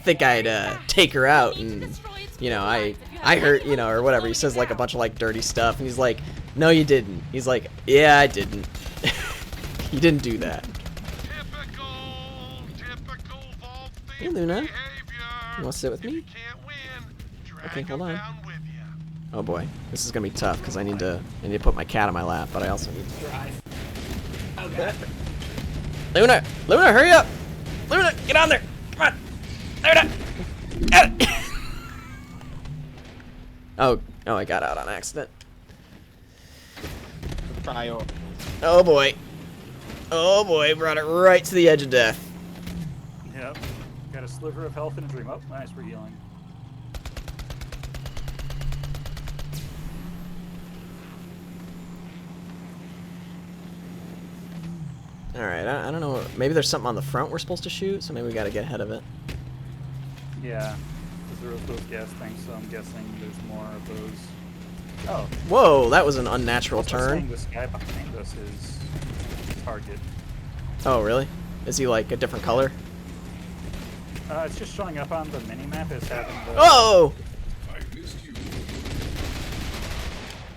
think I'd take her out, and you know, I hurt, you know, or whatever. He says like a bunch of like dirty stuff, and he's like, no, you didn't. He's like, yeah, I didn't. You didn't do that. Hey, Luna. You want to sit with me? Okay, hold on. Oh boy, this is gonna be tough because I need to put my cat on my lap, but I also need to drive. Okay. Luna, hurry up! Luna, get on there! Come on, Luna, get it! Oh, I got out on accident. Oh boy, brought it right to the edge of death.
Yep. Got a sliver of health and a dream. Oh, nice, we're healing.
Alright, I don't know. Maybe there's something on the front we're supposed to shoot, so maybe we gotta get ahead of it.
Yeah, because there was those gas things, so I'm guessing there's more of those. Oh.
Whoa, that was an unnatural
Also
turn.
saying this guy behind us is target.
Oh, really? Is he like a different color?
It's just showing up on the mini-map as having the...
Oh!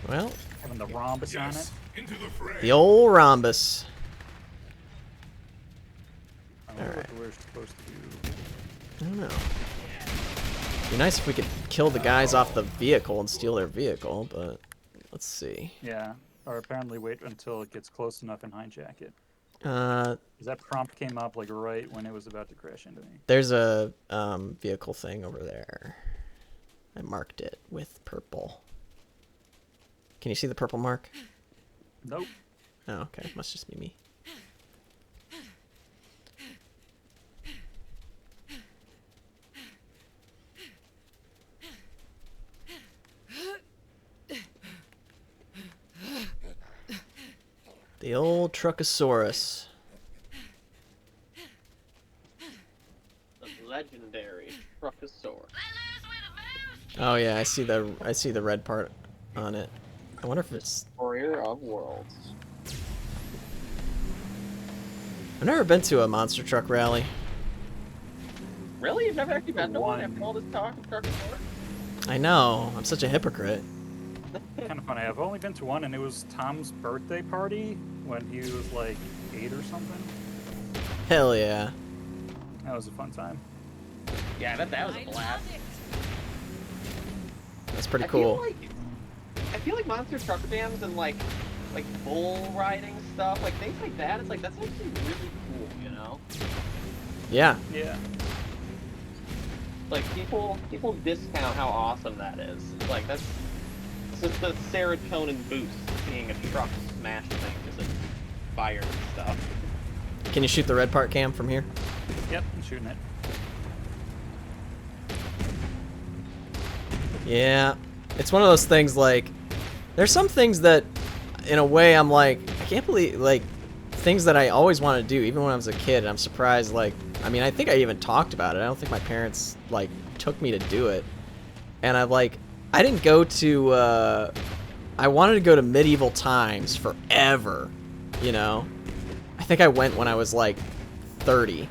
Well,
having the rhombus on it.
the old rhombus.
I wonder
Alright.
what we're supposed to do.
I don't know. Be nice if we could kill the guys off the vehicle and steal their vehicle, but let's see.
Yeah, or apparently wait until it gets close enough and hijack it. 'Cause that prompt came up like right when it was about to crash into me.
There's a vehicle thing over there. I marked it with purple. Can you see the purple mark?
Nope.
Oh, okay. Must just be me. The old Truckosaurus.
The legendary Truckosaurus.
Oh yeah, I see the red part on it. I wonder if it's...
Warrior of Worlds.
I've never been to a monster truck rally.
Really? You've never actually been to one
One.
after all this talk of Truckosaurus?
I know. I'm such a hypocrite.
Kind of funny. I've only been to one, and it was Tom's birthday party when he was like 8 or something.
Hell yeah.
That was a fun time.
Yeah, I bet that was a blast.
That's pretty cool.
I feel like monster truck jams and like bull riding stuff, like things like that. It's like that's actually really cool, you know?
Yeah.
Yeah.
Like people discount how awesome that is. Like that's just the serotonin boost seeing a truck smash things and fire and stuff.
Can you shoot the red part, Cam, from here?
Yep, I'm shooting it.
Yeah. It's one of those things like, there's some things that, in a way, I'm like, I can't believe, like, things that I always wanted to do, even when I was a kid, and I'm surprised, like, I mean, I think I even talked about it. I don't think my parents, like, took me to do it. And I didn't go to, I wanted to go to medieval times forever, you know? I think I went when I was, like, 30.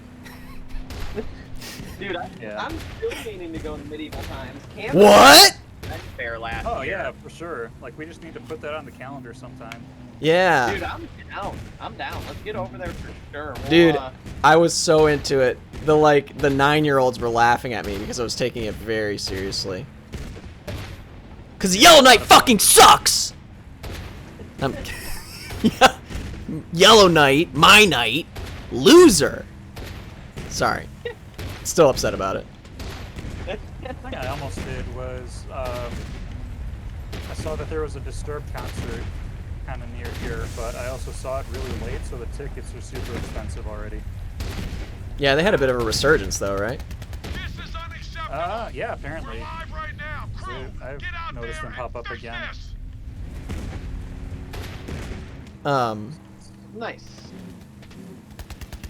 Dude, I'm still meaning to go to medieval times.
What?
That's fair last
Oh
year.
yeah, for sure. Like we just need to put that on the calendar sometime.
Yeah.
Dude, I'm down. I'm down. Let's get over there for sure.
Dude, I was so into it. The 9-year-olds were laughing at me because I was taking it very seriously. Cause Yellow Knight fucking sucks. Yeah. Yellow Knight, my knight, loser. Sorry. Still upset about it.
The thing I almost did was I saw that there was a Disturbed concert kind of near here, but I also saw it really late, so the tickets are super expensive already.
Yeah, they had a bit of a resurgence though, right?
Yeah, apparently. So I've noticed them pop up again.
Nice.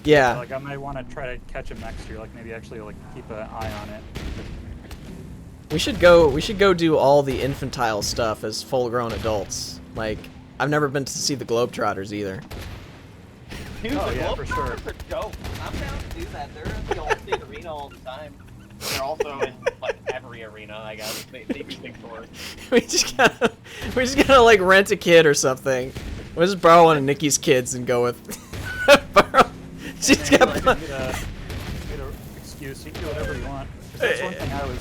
Yeah.
Like I might want to try to catch him next year. Like maybe actually like keep an eye on it.
We should go do all the infantile stuff as full-grown adults. Like, I've never been to see the Globetrotters either.
Dude,
Oh,
the
yeah, for sure.
Globetrotters are dope. I'm down to do that. They're in the Allstate Arena all the time. They're also in like every arena, I guess. They do big tours.
we just gotta like rent a kid or something. We'll just borrow one of Nikki's kids and go with. She's got.
Get a excuse. You can do whatever you want. 'Cause that's one thing I was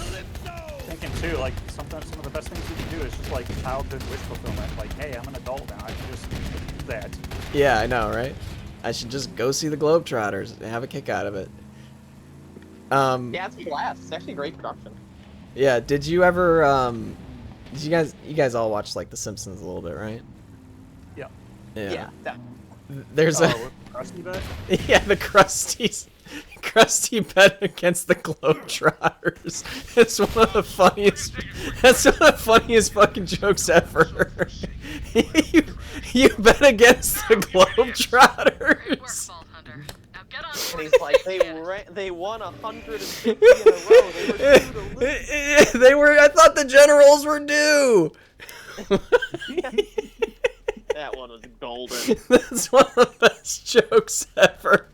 thinking too. Like sometimes some of the best things you can do is just like childhood wish fulfillment. Like, hey, I'm an adult now. I can just do that.
Yeah, I know, right? I should just go see the Globetrotters and have a kick out of it.
Yeah, it's a blast. It's actually a great production.
Yeah. Did you ever? Did you guys all watch like The Simpsons a little bit, right?
Yeah.
Yeah.
Definitely.
There's a.
Krusty bet?
Yeah, the Krusty bet against the Globetrotters. It's one of the funniest. That's one of the funniest fucking jokes ever. you bet against the Globetrotters.
They won 150 in a row. They were due to lose.
They were. I thought the Generals were due.
That one was golden.
That's one of the best jokes ever.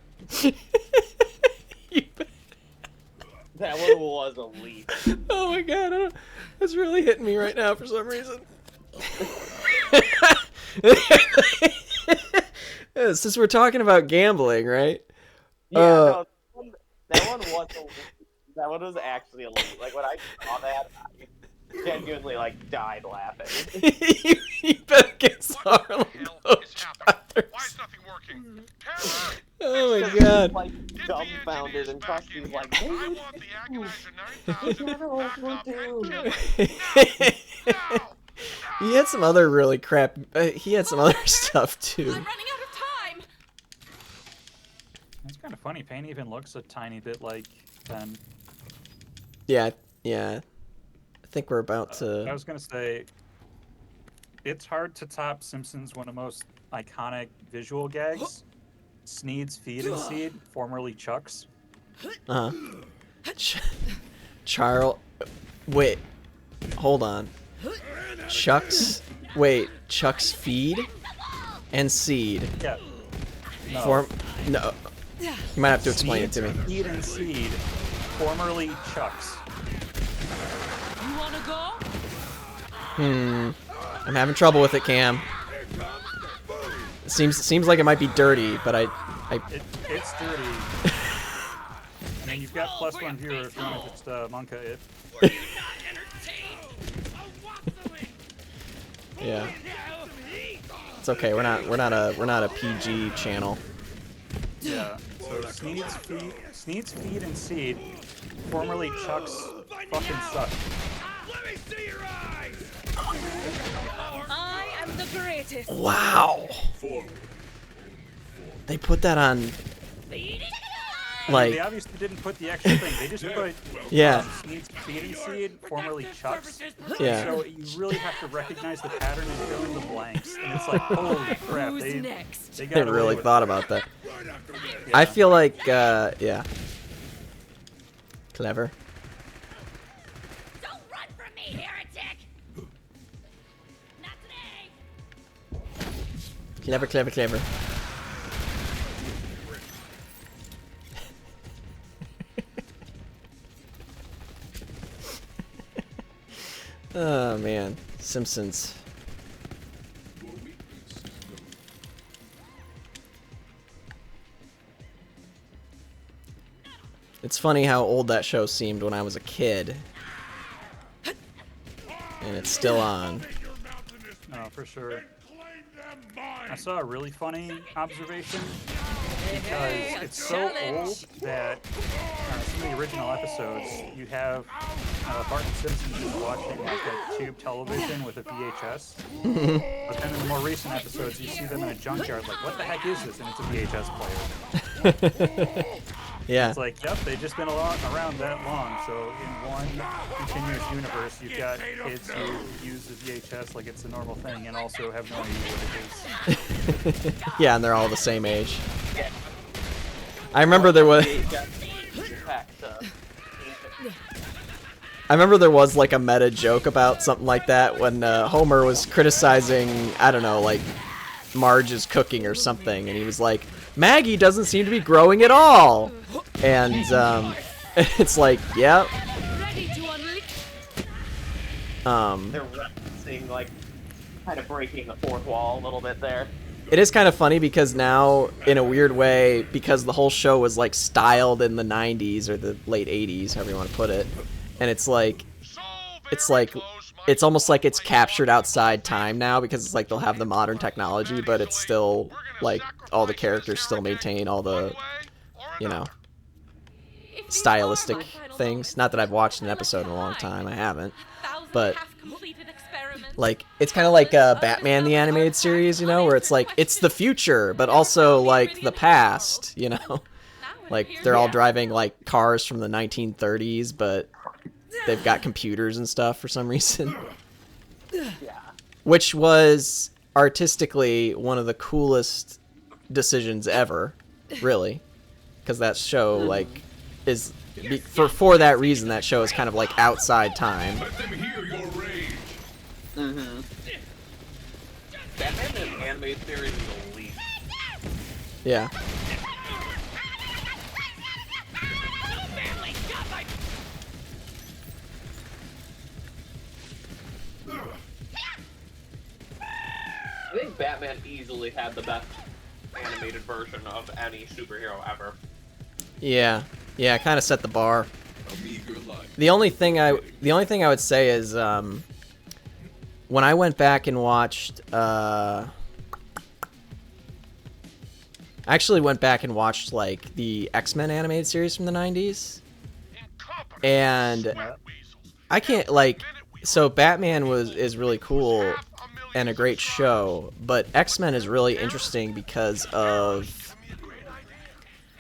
That one was elite.
Oh my god, that's really hitting me right now for some reason. Since we're talking about gambling, right?
Yeah, no, that one was elite. That one was actually elite. Like, when I saw that, I genuinely, like, died laughing.
You bet against Harlem
Why is nothing working? Terror!
Oh my god.
Like, dumbfounded, and Krusty's like,
I want the Agonizer 9000 back up and kill it. No!
He had some other really crap. He had some other stuff too.
I'm running out of time.
It's kind of funny. Pain even looks a tiny bit like Ben.
Yeah, yeah. I think we're about to.
I was gonna say, it's hard to top Simpsons' one of the most iconic visual gags. Sneed's feed and seed, formerly Chuck's.
Charles. Wait. Hold on. Chuck's. Wait. Chuck's feed and seed.
Yeah. No.
No. You might have to explain it to me.
Feed and seed, formerly Chuck's.
You wanna go?
I'm having trouble with it, Cam. It seems like it might be dirty, but
It's dirty. I mean, you've got +1 viewer if you want to just Monka it.
Yeah. It's okay. We're not a PG channel.
Yeah. So Sneed's feed and seed, formerly Chuck's, fucking suck.
Let me see your eyes!
I am the greatest.
Wow. They put that on.
They obviously didn't put the extra thing. They just put Sneed's feed and seed, formerly Chuck's.
Yeah.
So you really have to recognize the pattern and fill in the blanks. And it's like, holy crap,
Who's next?
they
They
got away
really
with
thought
it.
about that.
Yeah.
I feel like, yeah. Clever.
Don't run from me, heretic. Not today.
Clever, clever, clever. Oh man, Simpsons. It's funny how old that show seemed when I was a kid. And it's still on.
No, for sure. I saw a really funny observation because it's so old that some of the original episodes you have Bart and Simpson just watching like a tube television with a VHS, but then in the more recent episodes you see them in a junkyard like, what the heck is this? And it's a VHS player.
Yeah.
It's like, yep, they've just been around that long. So in one continuous universe, you've got kids who use the VHS like it's a normal thing and also have no idea what it is.
Yeah, and they're all the same age. I remember there was. I remember there was like a meta joke about something like that when Homer was criticizing, I don't know, like Marge's cooking or something, and he was like, Maggie doesn't seem to be growing at all. And it's like, yeah.
Ready to unleash.
They're referencing, like, kind of breaking the fourth wall a little bit there.
It is kind of funny because now, in a weird way, because the whole show was like styled in the 90s or the late 80s, however you want to put it, and it's almost like it's captured outside time now because it's like they'll have the modern technology, but it's still like all the characters still maintain all the, you know, stylistic things. Not that I've watched an episode in a long time, I haven't, but like it's kind of like Batman the animated series, you know, where it's like it's the future but also like the past, you know, like they're all driving like cars from the 1930s but they've got computers and stuff for some reason.
Yeah.
Which was artistically one of the coolest decisions ever, really. because that show like is for that reason that show is kind of like outside time.
Let them hear your rage.
Batman in the animated series is elite.
Yeah.
I think Batman easily had the best animated version of any superhero ever.
Yeah, kind of set the bar. The only thing I would say is when I went back and watched I actually went back and watched like the X-Men animated series from the 90s, and I can't like, so Batman is really cool and a great show, but X-Men is really interesting because of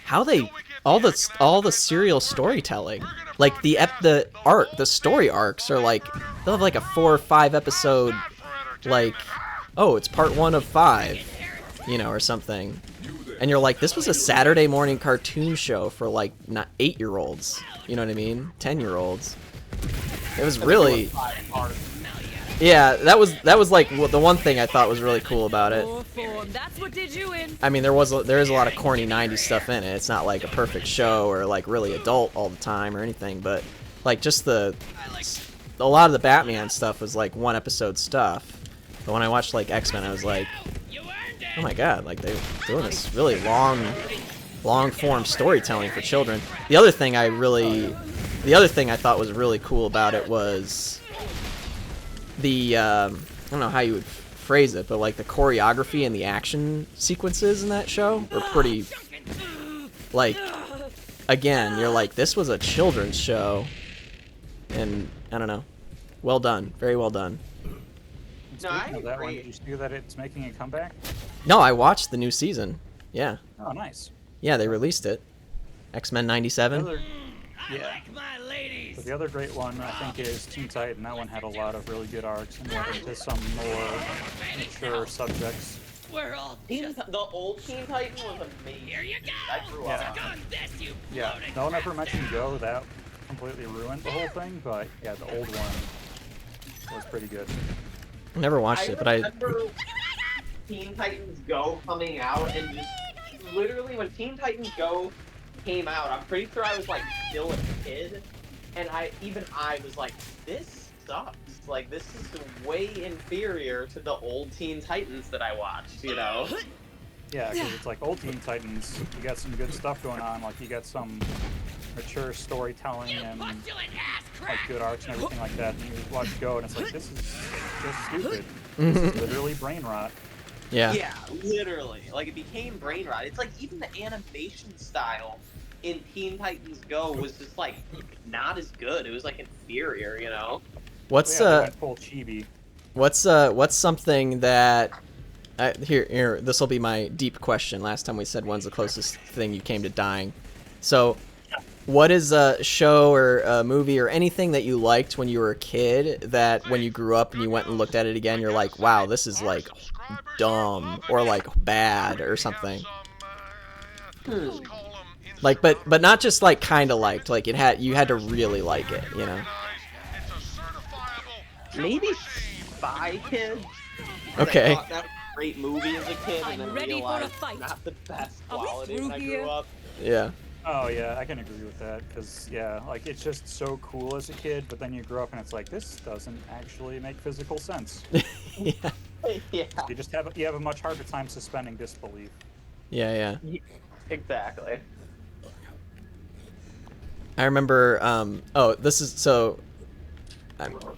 how they all the serial storytelling, like the story arcs are like, they'll have like a 4 or 5 episode, like, oh, it's part 1 of 5, you know, or something, and you're like, this was a Saturday morning cartoon show for like not 8-year-olds, you know what I mean, 10-year-olds. It was really, yeah, that was like the one thing I thought was really cool about it.
That's what did you in.
I mean, there is a lot of corny 90s stuff in it. It's not like a perfect show or like really adult all the time or anything, but like just a lot of the Batman stuff was like 1 episode stuff. But when I watched like X-Men, I was like, oh my god, like they're doing this really long form storytelling for children. The other thing I thought was really cool about it was the I don't know how you would phrase it, but like the choreography and the action sequences in that show were pretty, like, again, you're like, this was a children's show, and I don't know, well done, very well done.
Speaking of that one, did you see that it's making a comeback?
No, I watched the new season. Yeah.
Oh, nice.
Yeah, they released it. X-Men 97.
Yeah. But the other great one, I think, is Teen Titan. That one had a lot of really good arcs and went into some more mature subjects.
The old Teen Titan was amazing. Here you go. I grew up on it.
Yeah. No one ever mentioned Go. That completely ruined the whole thing. But yeah, the old one was pretty good.
I never watched it, but I
remember Teen Titans Go coming out, and just literally when Teen Titans Go came out, I'm pretty sure I was like still a kid, and I was like, this sucks. Like, this is way inferior to the old Teen Titans that I watched, you know?
Yeah, because it's like old Teen Titans, you got some good stuff going on, like you got some mature storytelling and like good arcs and everything like that, and you watch Go and it's like, this is just stupid. This is literally brain rot.
Yeah.
Yeah, literally. Like, it became brain rot. It's like, even the animation style in Teen Titans Go was just like not as good. It was like inferior, you know?
What's
full chibi.
What's something that here this will be my deep question. Last time we said when's the closest thing you came to dying. So what is a show or a movie or anything that you liked when you were a kid that when you grew up and you went and looked at it again, you're like, wow, this is like dumb or like bad or something? Like, but not just like kind of liked, like you had to really like it, you know?
Maybe Spy Kids.
Okay.
I thought that was a great movie as a kid, and then realized not the best quality when I grew up.
Yeah.
Oh yeah, I can agree with that, because yeah, like it's just so cool as a kid, but then you grow up and it's like, this doesn't actually make physical sense.
Yeah.
Yeah.
You have a much harder time suspending disbelief.
Yeah.
Exactly.
I remember,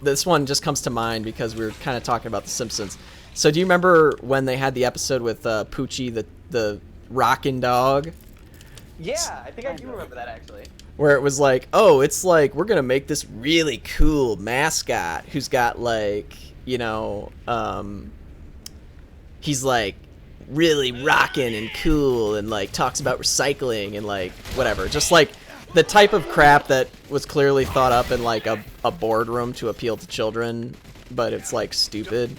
this one just comes to mind because we were kind of talking about The Simpsons. So do you remember when they had the episode with Poochie, the rockin' dog?
Yeah, I think I do remember that, actually.
Where it was like, oh, it's like, we're going to make this really cool mascot who's got like, you know, he's like really rockin' and cool and like talks about recycling and like whatever. Just like the type of crap that was clearly thought up in like a boardroom to appeal to children, but it's like stupid.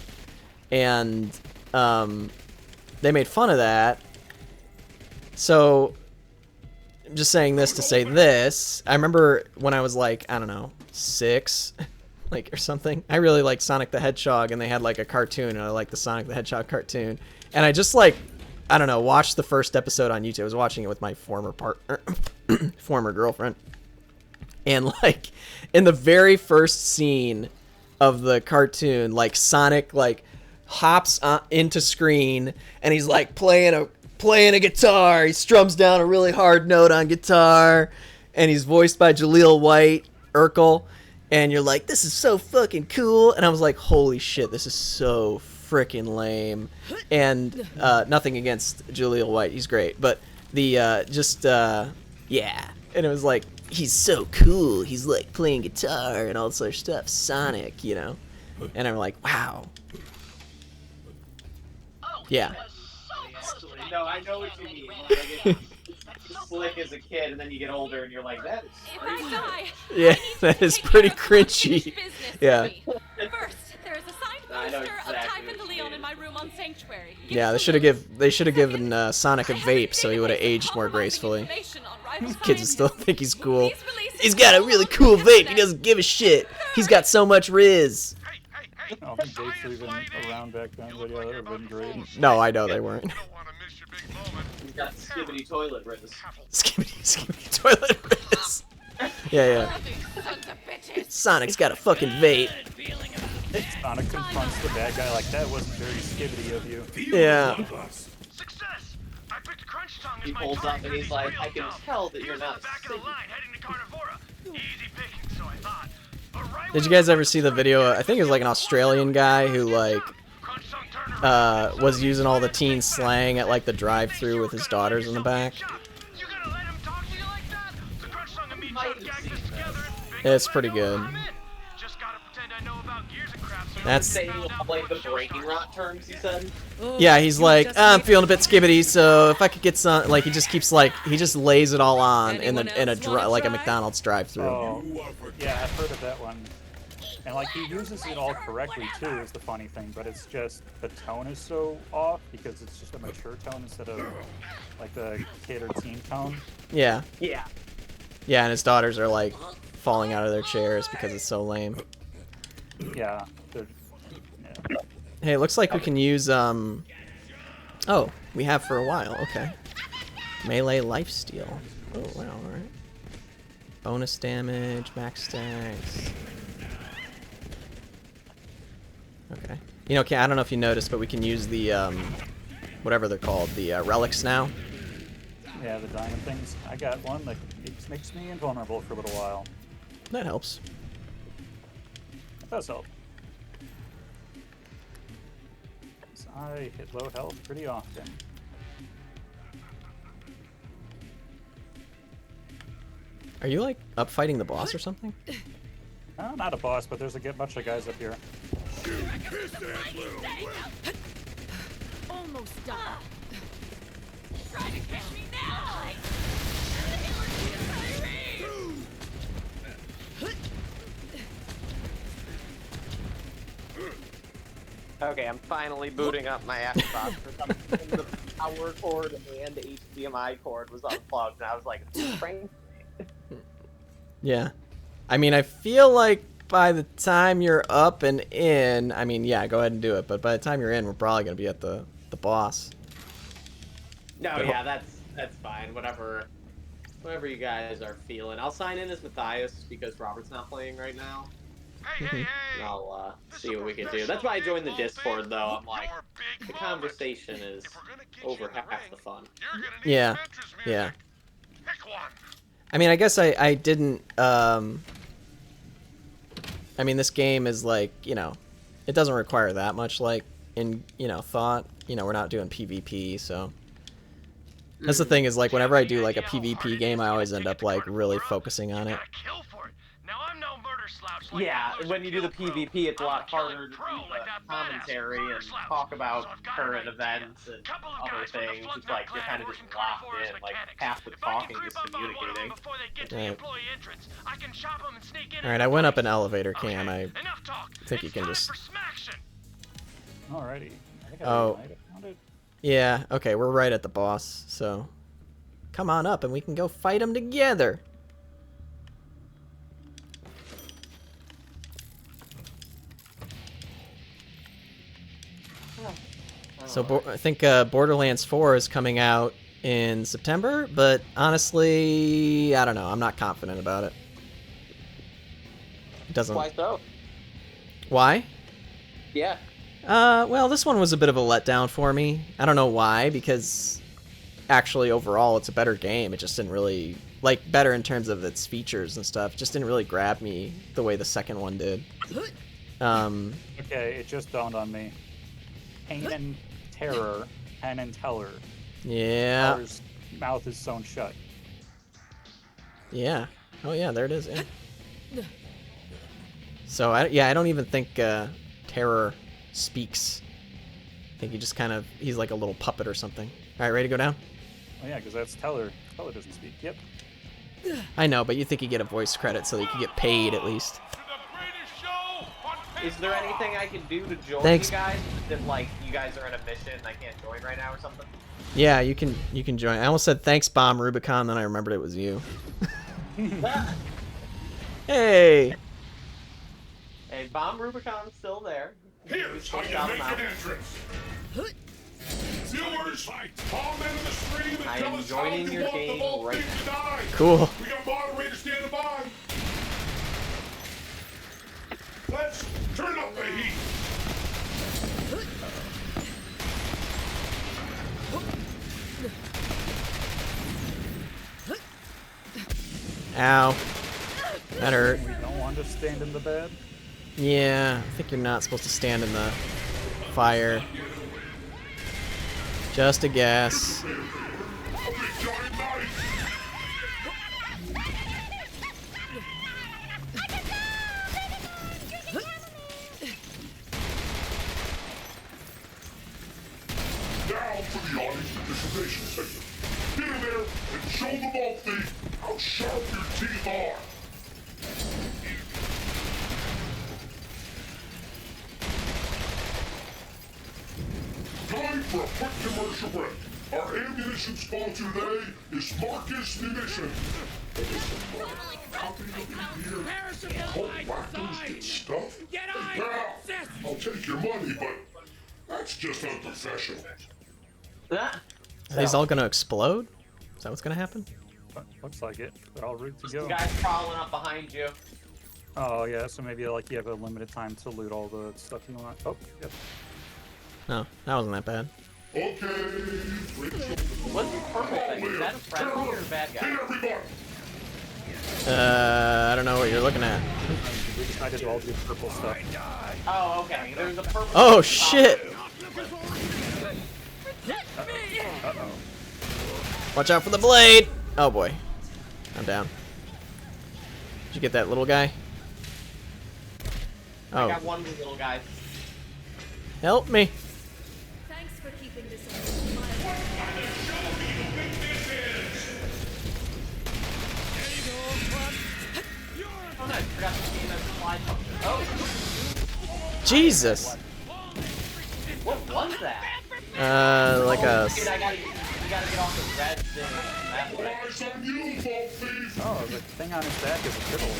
And they made fun of that. So I'm just saying this to say this. I remember when I was like, I don't know, 6, like or something. I really liked Sonic the Hedgehog, and they had like a cartoon, and I liked the Sonic the Hedgehog cartoon. And I just like, I don't know, watched the first episode on YouTube. I was watching it with my former partner, former girlfriend. And like, in the very first scene of the cartoon, like Sonic like hops into screen, and he's like playing a guitar. He strums down a really hard note on guitar, and he's voiced by Jaleel White, Urkel. And you're like, this is so fucking cool. And I was like, holy shit, this is so freaking lame. And nothing against Jaleel White, he's great, but the yeah. And it was like, he's so cool. He's like playing guitar and all this other stuff. Sonic, you know. And I'm like, wow. Yeah.
No, I know what you mean. Like, it's slick as a kid, and then you get older, and you're like, that is crazy.
Yeah, that is pretty cringy. Yeah.
First, there is a signed poster of Typhon de Leon in my room on Sanctuary.
Yeah, they should have given Sonic a vape so he would have aged more gracefully. Kids would still think he's cool. He's got a really cool vape. He doesn't give a shit. He's got so much Riz.
I don't think vapes were even around back then, but yeah, that would have been great.
No, I know they weren't.
He's got skibbity toilet Riz.
Skibbity toilet Riz. Yeah. Sonic's got a fucking vape.
Sonic confronts the bad guy like, that wasn't very skibbity of you.
Yeah.
He pulls up and he's like, I can tell that you're not sick.
Did you guys ever see the video? I think it was like an Australian guy who like was using all the teen slang at like the drive-thru with his daughters in the back. It's pretty good. That's
like the breaking rot terms, he said.
Yeah, he's like, I'm feeling a bit skibbity, so if I could get some, like he just lays it all on in a McDonald's drive-thru.
Oh, yeah, I've heard of that one. And like he uses it all correctly too, is the funny thing, but it's just the tone is so off because it's just a mature tone instead of like the kid or teen tone.
Yeah.
Yeah.
Yeah, and his daughters are like falling out of their chairs because it's so lame.
Yeah.
Hey, it looks like we can use oh, we have for a while. Okay. Melee lifesteal. Oh wow, all right. Bonus damage, max stacks. Okay. You know, I don't know if you noticed, but we can use the whatever they're called, the relics now.
Yeah, the diamond things. I got one that makes me invulnerable for a little while.
That helps.
That does help. I hit low health pretty often.
Are you like up fighting the boss or something?
Not a boss, but there's a bunch of guys up here.
Almost done.
Try to catch me now!
Okay, I'm finally booting up my Xbox for some reason. The power cord and the HDMI cord was unplugged, and I was like, "Frank."
Yeah. I mean, I feel like by the time you're up and in, I mean, yeah, go ahead and do it. But by the time you're in, we're probably gonna be at the boss.
No, yeah, that's fine. Whatever you guys are feeling. I'll sign in as Matthias because Robert's not playing right now. And I'll see what we can do. That's why I joined the Discord, though. I'm like, the conversation is over half the fun.
Yeah. Yeah. I mean, I guess I didn't. I mean, this game is like, you know, it doesn't require that much like thought. You know, we're not doing PvP, so. That's the thing is like whenever I do like a PvP game, I always end up like really focusing on it.
Yeah, when you do the PvP, it's a lot harder to do the commentary and talk about current events and other things. It's like you're kind of just locked in, like half the talking is communicating.
Right. Alright, I went up an elevator cam. I think you can just...
Alrighty. I think I
found it. Yeah, okay, we're right at the boss, so... come on up and we can go fight them together. So I think Borderlands 4 is coming out in September, but honestly, I don't know. I'm not confident about it. It doesn't.
Why so?
Why?
Yeah.
Well, this one was a bit of a letdown for me. I don't know why, because actually overall it's a better game. It just didn't really, like, better in terms of its features and stuff. It just didn't really grab me the way the second one did.
Okay, it just dawned on me. Pain and terror, Penn and Teller.
Yeah.
Teller's mouth is sewn shut.
Yeah. Oh yeah, there it is. Yeah. So I don't even think Terror speaks. I think he just kind of, he's like a little puppet or something. All right, ready to go down?
Oh yeah, because that's Teller. Teller doesn't speak. Yep.
I know, but you think you get a voice credit so that you could get paid at least.
Is there anything I can do to join
Thanks.
you guys? If like you guys are in a mission and I can't join right now or something?
Yeah, you can join. I almost said thanks, Bomb Rubicon, then I remembered it was you. Hey.
Hey, Bomb Rubicon's still there.
Here's how you make an entrance. Viewers, comment in the stream and
I
tell
am
us how
joining
you
your
want the
game
whole
right
thing to die.
Cool.
We got moderators standing by. Let's turn up the heat.
Ow. That hurt.
We don't want to stand in the bed.
Yeah, I think you're not supposed to stand in the fire. Just a guess.
Now for the audience participation segment. Get in there and show them all, thief, how sharp your teeth are. Time for a quick commercial break. Our ammunition sponsor today is Marcus Munition. It is the mark company of the year. Colt whackers get stuff. Hey, pal, I'll take your money, but that's just unprofessional.
Ah.
Are these all gonna explode? Is that what's gonna happen?
Looks like it. They're all ready to
The
go.
guy's crawling up behind you.
Oh yeah, so maybe like you have a limited time to loot all the stuff you want. Oh, yep.
No, that wasn't that bad.
Okay.
What's the purple thing? Is that a friendly or a bad guy?
I don't know what you're looking at.
We decided to all do purple stuff.
Oh, okay. There's a purple.
Oh shit!
Uh-oh.
Watch out for the blade! Oh boy. I'm down. Did you get that little guy?
I
Oh.
got one of the little guys.
Help me!
Thanks for keeping this
Oh no, I forgot to see that slide function. Oh,
Jesus!
what was that?
Like a...
Dude, you gotta get off the red thing. That way.
Oh, the thing on his back is a fiddle.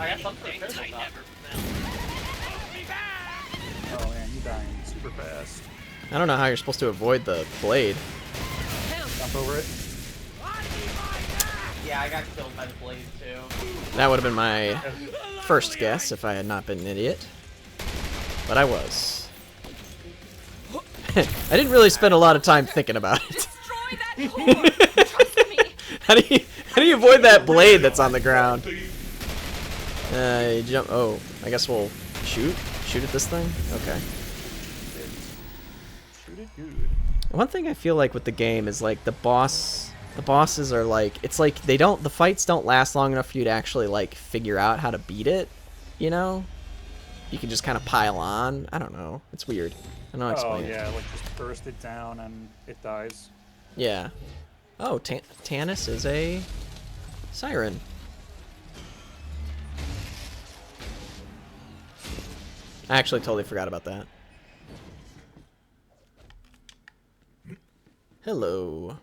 I got something critical stuff.
Oh man, you dying super fast.
I don't know how you're supposed to avoid the blade.
Jump over it.
Yeah, I got killed by the blade too.
That would have been my first guess if I had not been an idiot. But I was. I didn't really spend a lot of time thinking about it. How do you avoid that blade that's on the ground? You jump. Oh, I guess we'll shoot at this thing. Okay.
Shoot it good.
One thing I feel like with the game is like the bosses are like, it's like the fights don't last long enough for you to actually like figure out how to beat it, you know? You can just kind of pile on. I don't know. It's weird. I don't know how to explain it.
Yeah, like just burst it down and it dies.
Yeah. Oh, Tannis is a siren. I actually totally forgot about that. Hello.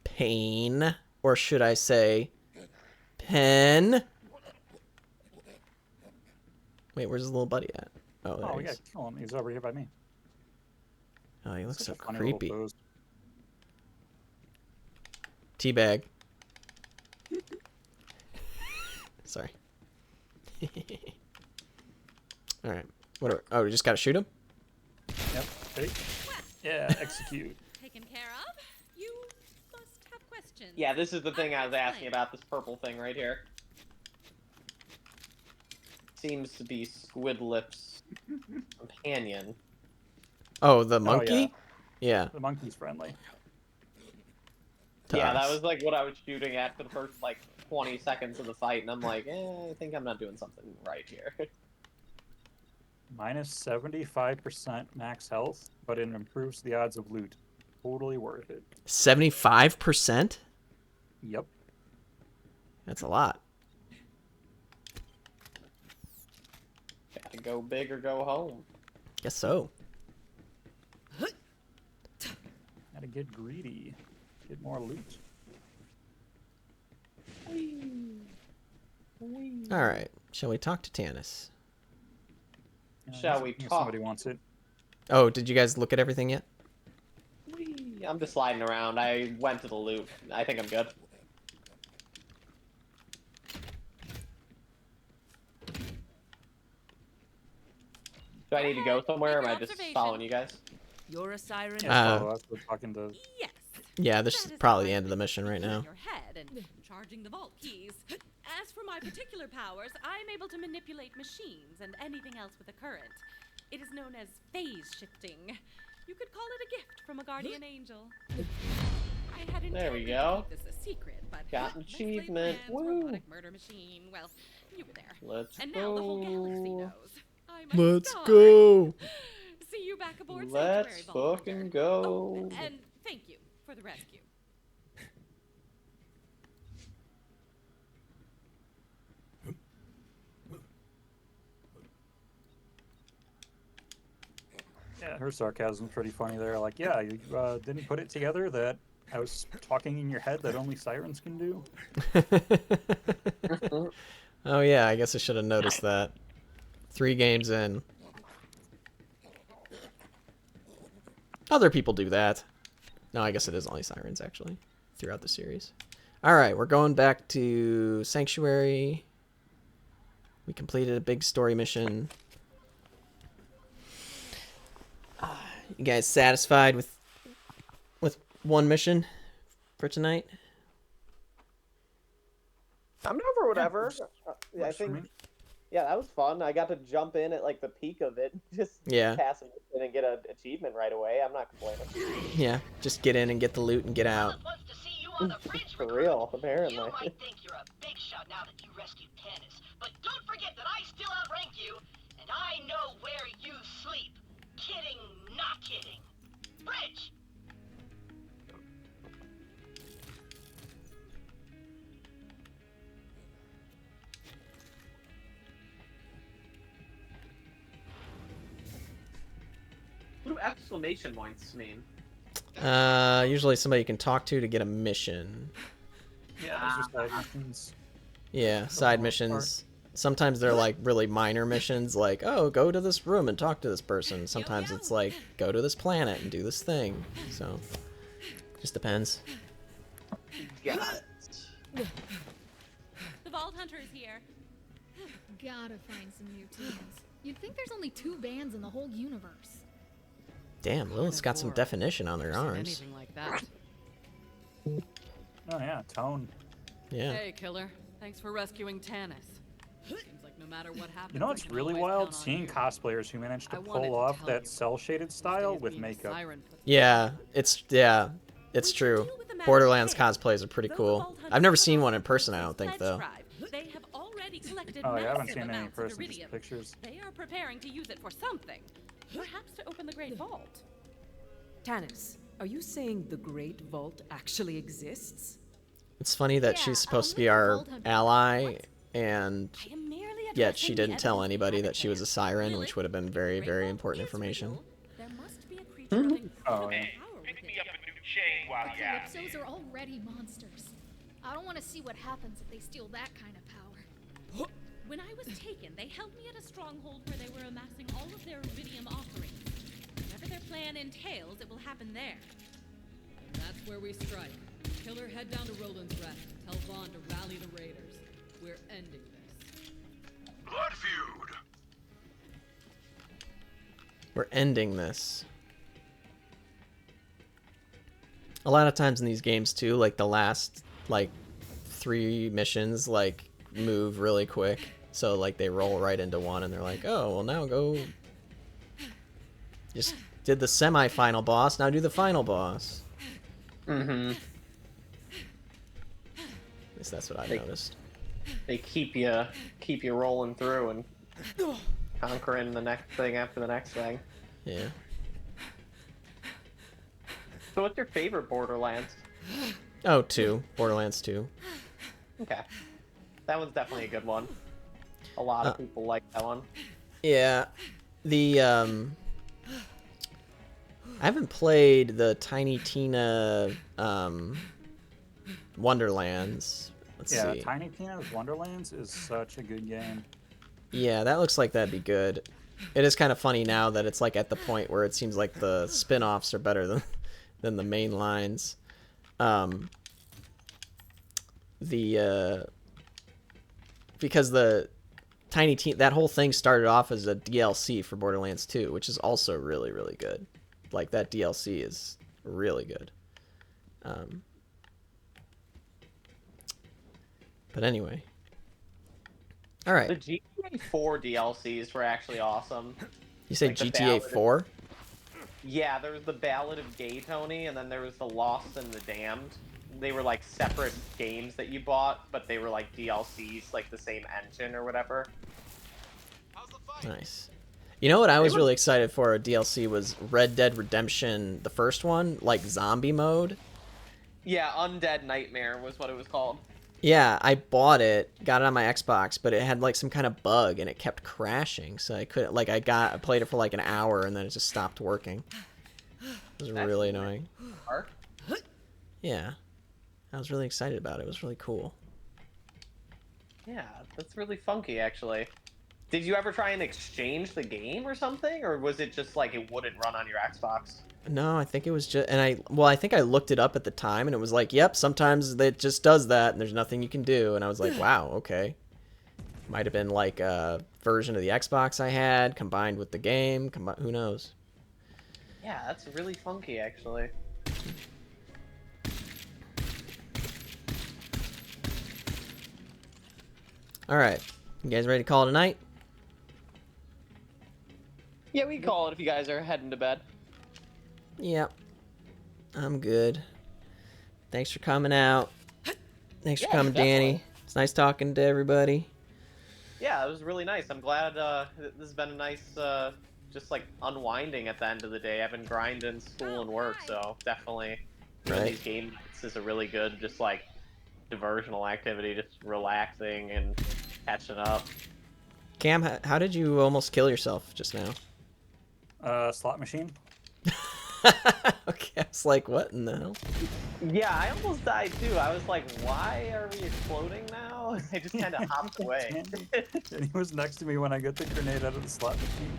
Pain. Or should I say... Pen? Wait, where's his little buddy at? Oh, there
Oh,
he
we gotta
is.
kill him. He's over here by me.
Oh, he looks
Such
so
a funny little
creepy.
pose.
Teabag. Sorry. Alright. What are, oh, we just gotta shoot him?
Yep. Ready? Yeah, execute.
Taken care of. You must have questions.
Yeah, this is the thing I was asking about, this purple thing right here. Seems to be Squidlip's companion.
Oh, the monkey?
yeah.
Yeah.
The monkey's friendly.
Yeah, that was like what I was shooting at for the first like 20 seconds of the fight, and I'm like, I think I'm not doing something right here.
Minus 75% max health, but it improves the odds of loot. Totally worth it.
75%?
Yep.
That's a lot.
Gotta go big or go home.
Guess so.
Gotta get greedy. Get more loot.
Alright. Shall we talk to Tannis?
Shall we
If
talk?
somebody wants it.
Oh, did you guys look at everything yet?
I'm just sliding around. I went to the loot. I think I'm good. Do I need to go somewhere, or am I just following you guys?
You're a siren.
Yeah, follow us. We're talking to...
Yes.
Yeah, this is probably the end of the mission right now.
Your head and charging the vault keys. As for my particular powers, I'm able to manipulate machines and anything else with a current. It is known as phase shifting. You could call it a gift from a guardian angel. I had
There we
intended
go.
to keep this a secret, but
Got an
let's lay
achievement.
plans,
Woo.
robotic murder machine. Well, you were there.
Let's
and
go.
now the whole galaxy knows. I'm a
Let's
star.
go!
See you back aboard
Let's
Sanctuary Vault.
fucking go.
Oh, and thank you for the rescue.
Yeah, her sarcasm's pretty funny there. Like, yeah, you didn't put it together that I was talking in your head that only sirens can do?
Oh yeah, I guess I should have noticed that. 3 games in. Other people do that. No, I guess it is only sirens, actually, throughout the series. Alright, we're going back to Sanctuary. We completed a big story mission. You guys satisfied with one mission for tonight?
I'm down for whatever. I
Works for
think,
me.
yeah, that was fun. I got to jump in at like the peak of it, just
Yeah.
pass it and get an achievement right away. I'm not complaining.
Yeah, just get in and get the loot and get out.
For real, apparently.
You might think you're a big shot now that you rescued Tannis, but don't forget that I still outrank you, and I know where you sleep. Kidding, not kidding. Bridge!
What do exclamation points mean?
Usually somebody you can talk to get a mission.
Yeah, those are side missions.
Yeah, side missions. Sometimes they're like really minor missions, like, oh, go to this room and talk to this person. Sometimes it's like, go to this planet and do this thing. So, just depends.
Got it.
The Vault Hunter is here.
Gotta find some new teams. You'd think there's only 2 bands in the whole universe.
Damn, Lilith's got some definition on their arms.
Anything like that.
Oh yeah, tone.
Yeah.
Hey, killer. Thanks for rescuing Tannis. Seems like no matter what happens,
You know
I
what's
can
really
always
wild?
count on
Seeing
you.
cosplayers who manage to
I wanted
pull
to
off
tell
that
you.
cel-shaded style with
Being a
makeup.
siren for-
Yeah, it's true. Borderlands cosplays are pretty cool. I've never seen one in person, I don't think, though.
They have already collected
Oh, yeah, I haven't
massive
seen any in
amounts of
person, just
iridium.
pictures.
They are preparing to use it for something. Perhaps to open the Great Vault.
Tannis, are you saying the Great Vault actually exists?
It's funny that she's supposed to be our ally, and yet she didn't tell anybody that she was a siren, which would have been very, very important information.
There must be a creature of
Oh, yeah.
power within.
chain while
The
you're at it.
Calypsos are already monsters. I don't want to see what happens if they steal that kind of power.
When I was taken, they held me at a stronghold where they were amassing all of their Iridium offerings. Whatever their plan entails, it will happen there.
That's where we strike. Killer, head down to Roland's Rest. Tell Vaughn to rally the raiders. We're ending this.
Blood feud.
We're ending this. A lot of times in these games too, like the last like 3 missions like move really quick. So like they roll right into one and they're like, oh well, now go. Just did the semi-final boss, now do the final boss.
Mm-hmm.
At least that's what I noticed.
They keep you rolling through and conquering the next thing after the next thing.
Yeah.
So what's your favorite Borderlands?
Oh, 2. Borderlands 2.
Okay. That one's definitely a good one. A lot of people like that one.
Yeah. The I haven't played the Tiny Tina Wonderlands. Let's see.
Tiny Tina's Wonderlands is such a good game.
Yeah, that looks like that'd be good. It is kind of funny now that it's like at the point where it seems like the spin-offs are better than the main lines. Because the Tiny Tina, that whole thing started off as a DLC for Borderlands 2, which is also really, really good. Like, that DLC is really good. But anyway. Alright.
The GTA 4 DLCs were actually awesome.
You say
like
GTA 4?
Yeah, there was the Ballad of Gay Tony, and then there was the Lost and the Damned. They were like separate games that you bought, but they were like DLCs, like the same engine or whatever.
Nice. You know what I was really excited for, a DLC, was Red Dead Redemption, the first one, like zombie mode.
Yeah, Undead Nightmare was what it was called.
Yeah, I bought it, got it on my Xbox, but it had like some kind of bug and it kept crashing, so I couldn't, like I played it for like an hour and then it just stopped working. It was really annoying. Yeah. I was really excited about it. It was really cool.
Yeah, that's really funky actually. Did you ever try and exchange the game or something, or was it just like it wouldn't run on your Xbox?
No, I think it was just, and I think I looked it up at the time and it was like, yep, sometimes it just does that and there's nothing you can do, and I was like, wow, okay. Might have been like a version of the Xbox I had combined with the game, who knows.
Yeah, that's really funky actually.
Alright, you guys ready to call it a night?
Yeah, we can call it if you guys are heading to bed.
Yep. I'm good. Thanks for coming out. Thanks for coming,
definitely.
Danny. It's nice talking to everybody.
Yeah, it was really nice. I'm glad this has been a nice, just like unwinding at the end of the day. I've been grinding school and work, so definitely these game nights is a really good, just like diversional activity, just relaxing and catching up.
Cam, how did you almost kill yourself just now?
Slot machine.
Okay, I was like, what in the hell?
Yeah, I almost died too. I was like, why are we exploding now? I just kind of hopped away.
And he was next to me when I got the grenade out of the slot machine.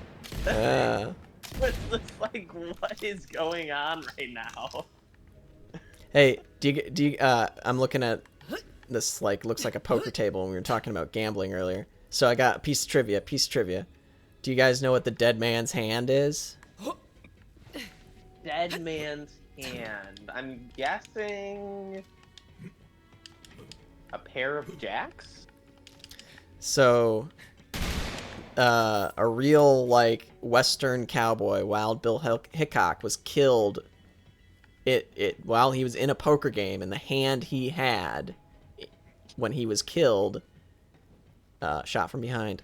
It's like, what is going on right now?
Hey, do you I'm looking at this, like, looks like a poker table, and we were talking about gambling earlier. So I got a piece of trivia. Do you guys know what the dead man's hand is?
Dead man's hand. I'm guessing a pair of jacks?
So, a real, like, Western cowboy, Wild Bill Hickok, was killed while he was in a poker game, and the hand he had when he was killed, shot from behind,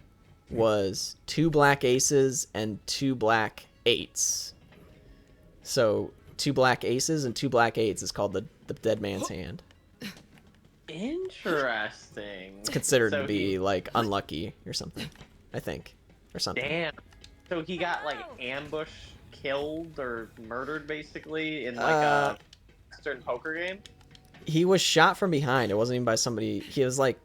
was 2 black aces and 2 black eights. So 2 black aces and 2 black eights is called the dead man's hand.
Interesting.
It's considered to be like unlucky or something, I think, or something.
Damn. So he got like ambush killed or murdered basically in like certain poker game?
He was shot from behind. It wasn't even by somebody. He was like,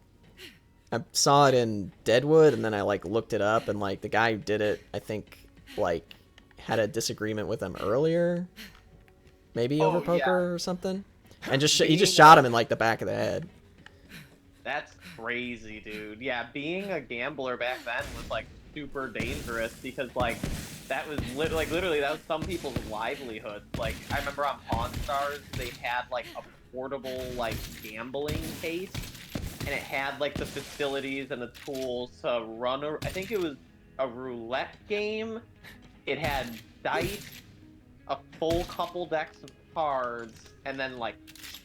I saw it in Deadwood, and then I like looked it up, and like the guy who did it, I think like had a disagreement with him earlier, maybe over poker or something, and he just shot him in like the back of the head.
That's crazy, dude. Yeah, being a gambler back then was like super dangerous because like that was literally that was some people's livelihoods. Like I remember on Pawn Stars they had like a portable like gambling case, and it had like the facilities and the tools to run I think it was a roulette game. It had dice, a full couple decks of cards, and then like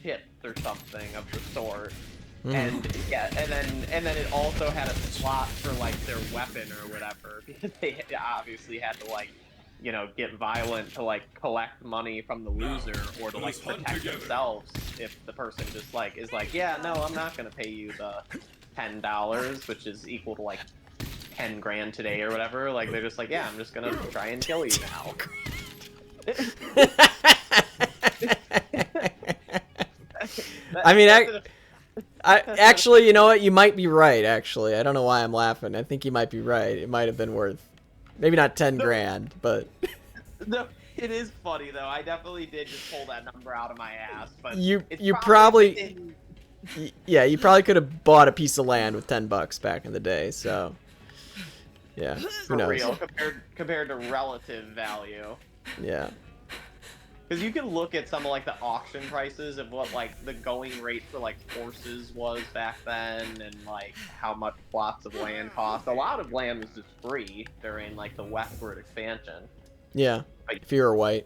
chips or something of the sort. And yeah, and then it also had a slot for like their weapon or whatever, because they obviously had to like, you know, get violent to like collect money from the loser or to like protect themselves if the person just like is like, yeah, no, I'm not gonna pay you the $10, which is equal to like 10 grand today or whatever. Like they're just like, yeah, I'm just gonna try and kill you now.
I mean, I actually, you know what? You might be right. Actually, I don't know why I'm laughing. I think you might be right. It might have been worth, maybe not 10 grand, but.
No, it is funny though. I definitely did just pull that number out of my ass. But
you probably yeah, you probably could have bought a piece of land with $10 back in the day. So. Yeah. Who knows?
For real, compared to relative value.
Yeah.
Because you can look at some of like the auction prices of what like the going rate for like horses was back then, and like how much plots of land cost. A lot of land was just free during like the westward expansion.
Yeah,
like,
if you were white.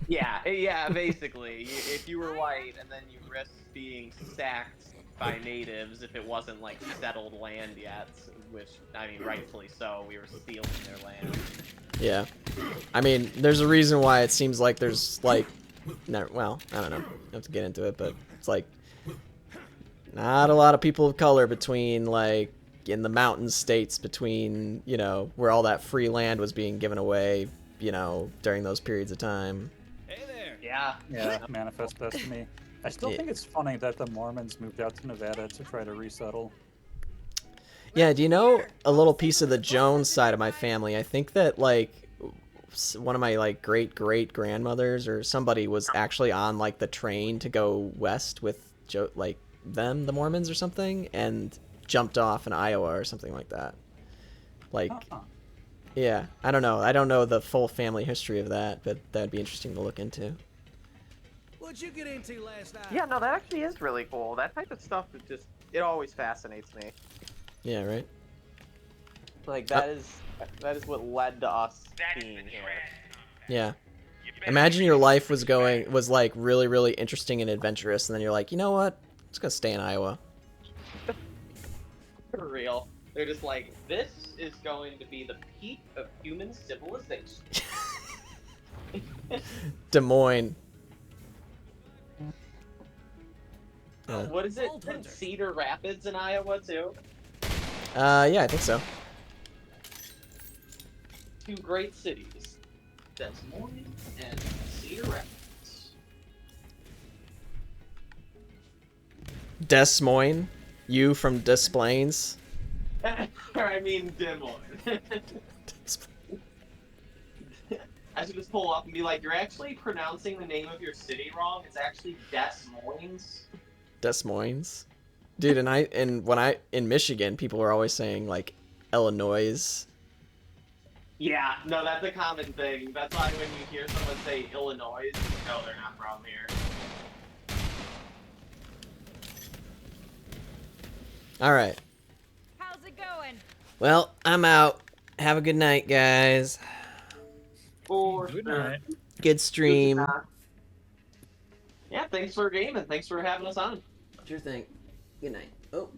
Yeah, basically. If you were white and then you risked being sacked by natives if it wasn't like settled land yet, which I mean rightfully so, we were stealing their land.
Yeah, I mean, there's a reason why it seems like there's like, well, I don't know, I have to get into it, but it's like not a lot of people of color between like in the mountain states between, you know, where all that free land was being given away, you know, during those periods of time.
Hey there.
Yeah, manifest destiny. I still think it's funny that the Mormons moved out to Nevada to try to resettle.
Yeah, do you know a little piece of the Jones side of my family? I think that like one of my like great-great-grandmothers or somebody was actually on like the train to go west with like them, the Mormons or something, and jumped off in Iowa or something like that. Like, yeah, I don't know. I don't know the full family history of that, but that'd be interesting to look into.
What'd you get into last night?
Yeah, no, that actually is really cool. That type of stuff is just, it always fascinates me.
Yeah, right?
Like, that is what led to us being here.
Yeah. Imagine your life was like really, really interesting and adventurous, and then you're like, you know what? I'm just gonna stay in Iowa.
For real. They're just like, this is going to be the peak of human civilization.
Des Moines.
What is it? Cedar Rapids in Iowa, too?
Yeah, I think so.
Two great cities. Des Moines and Cedar Rapids.
Des Moines? You from Des Plaines?
I mean, Des Moines. I should just pull up and be like, you're actually pronouncing the name of your city wrong. It's actually Des Moines.
Des Moines? Dude, in Michigan, people are always saying like Illinois.
Yeah, no, that's a common thing. That's why when you hear someone say Illinois, you know they're not from here.
Alright.
How's it going?
Well, I'm out. Have a good night, guys.
Good
night.
Good stream.
Yeah, thanks for gaming. Thanks for having us on.
Sure thing. Good night. Oh.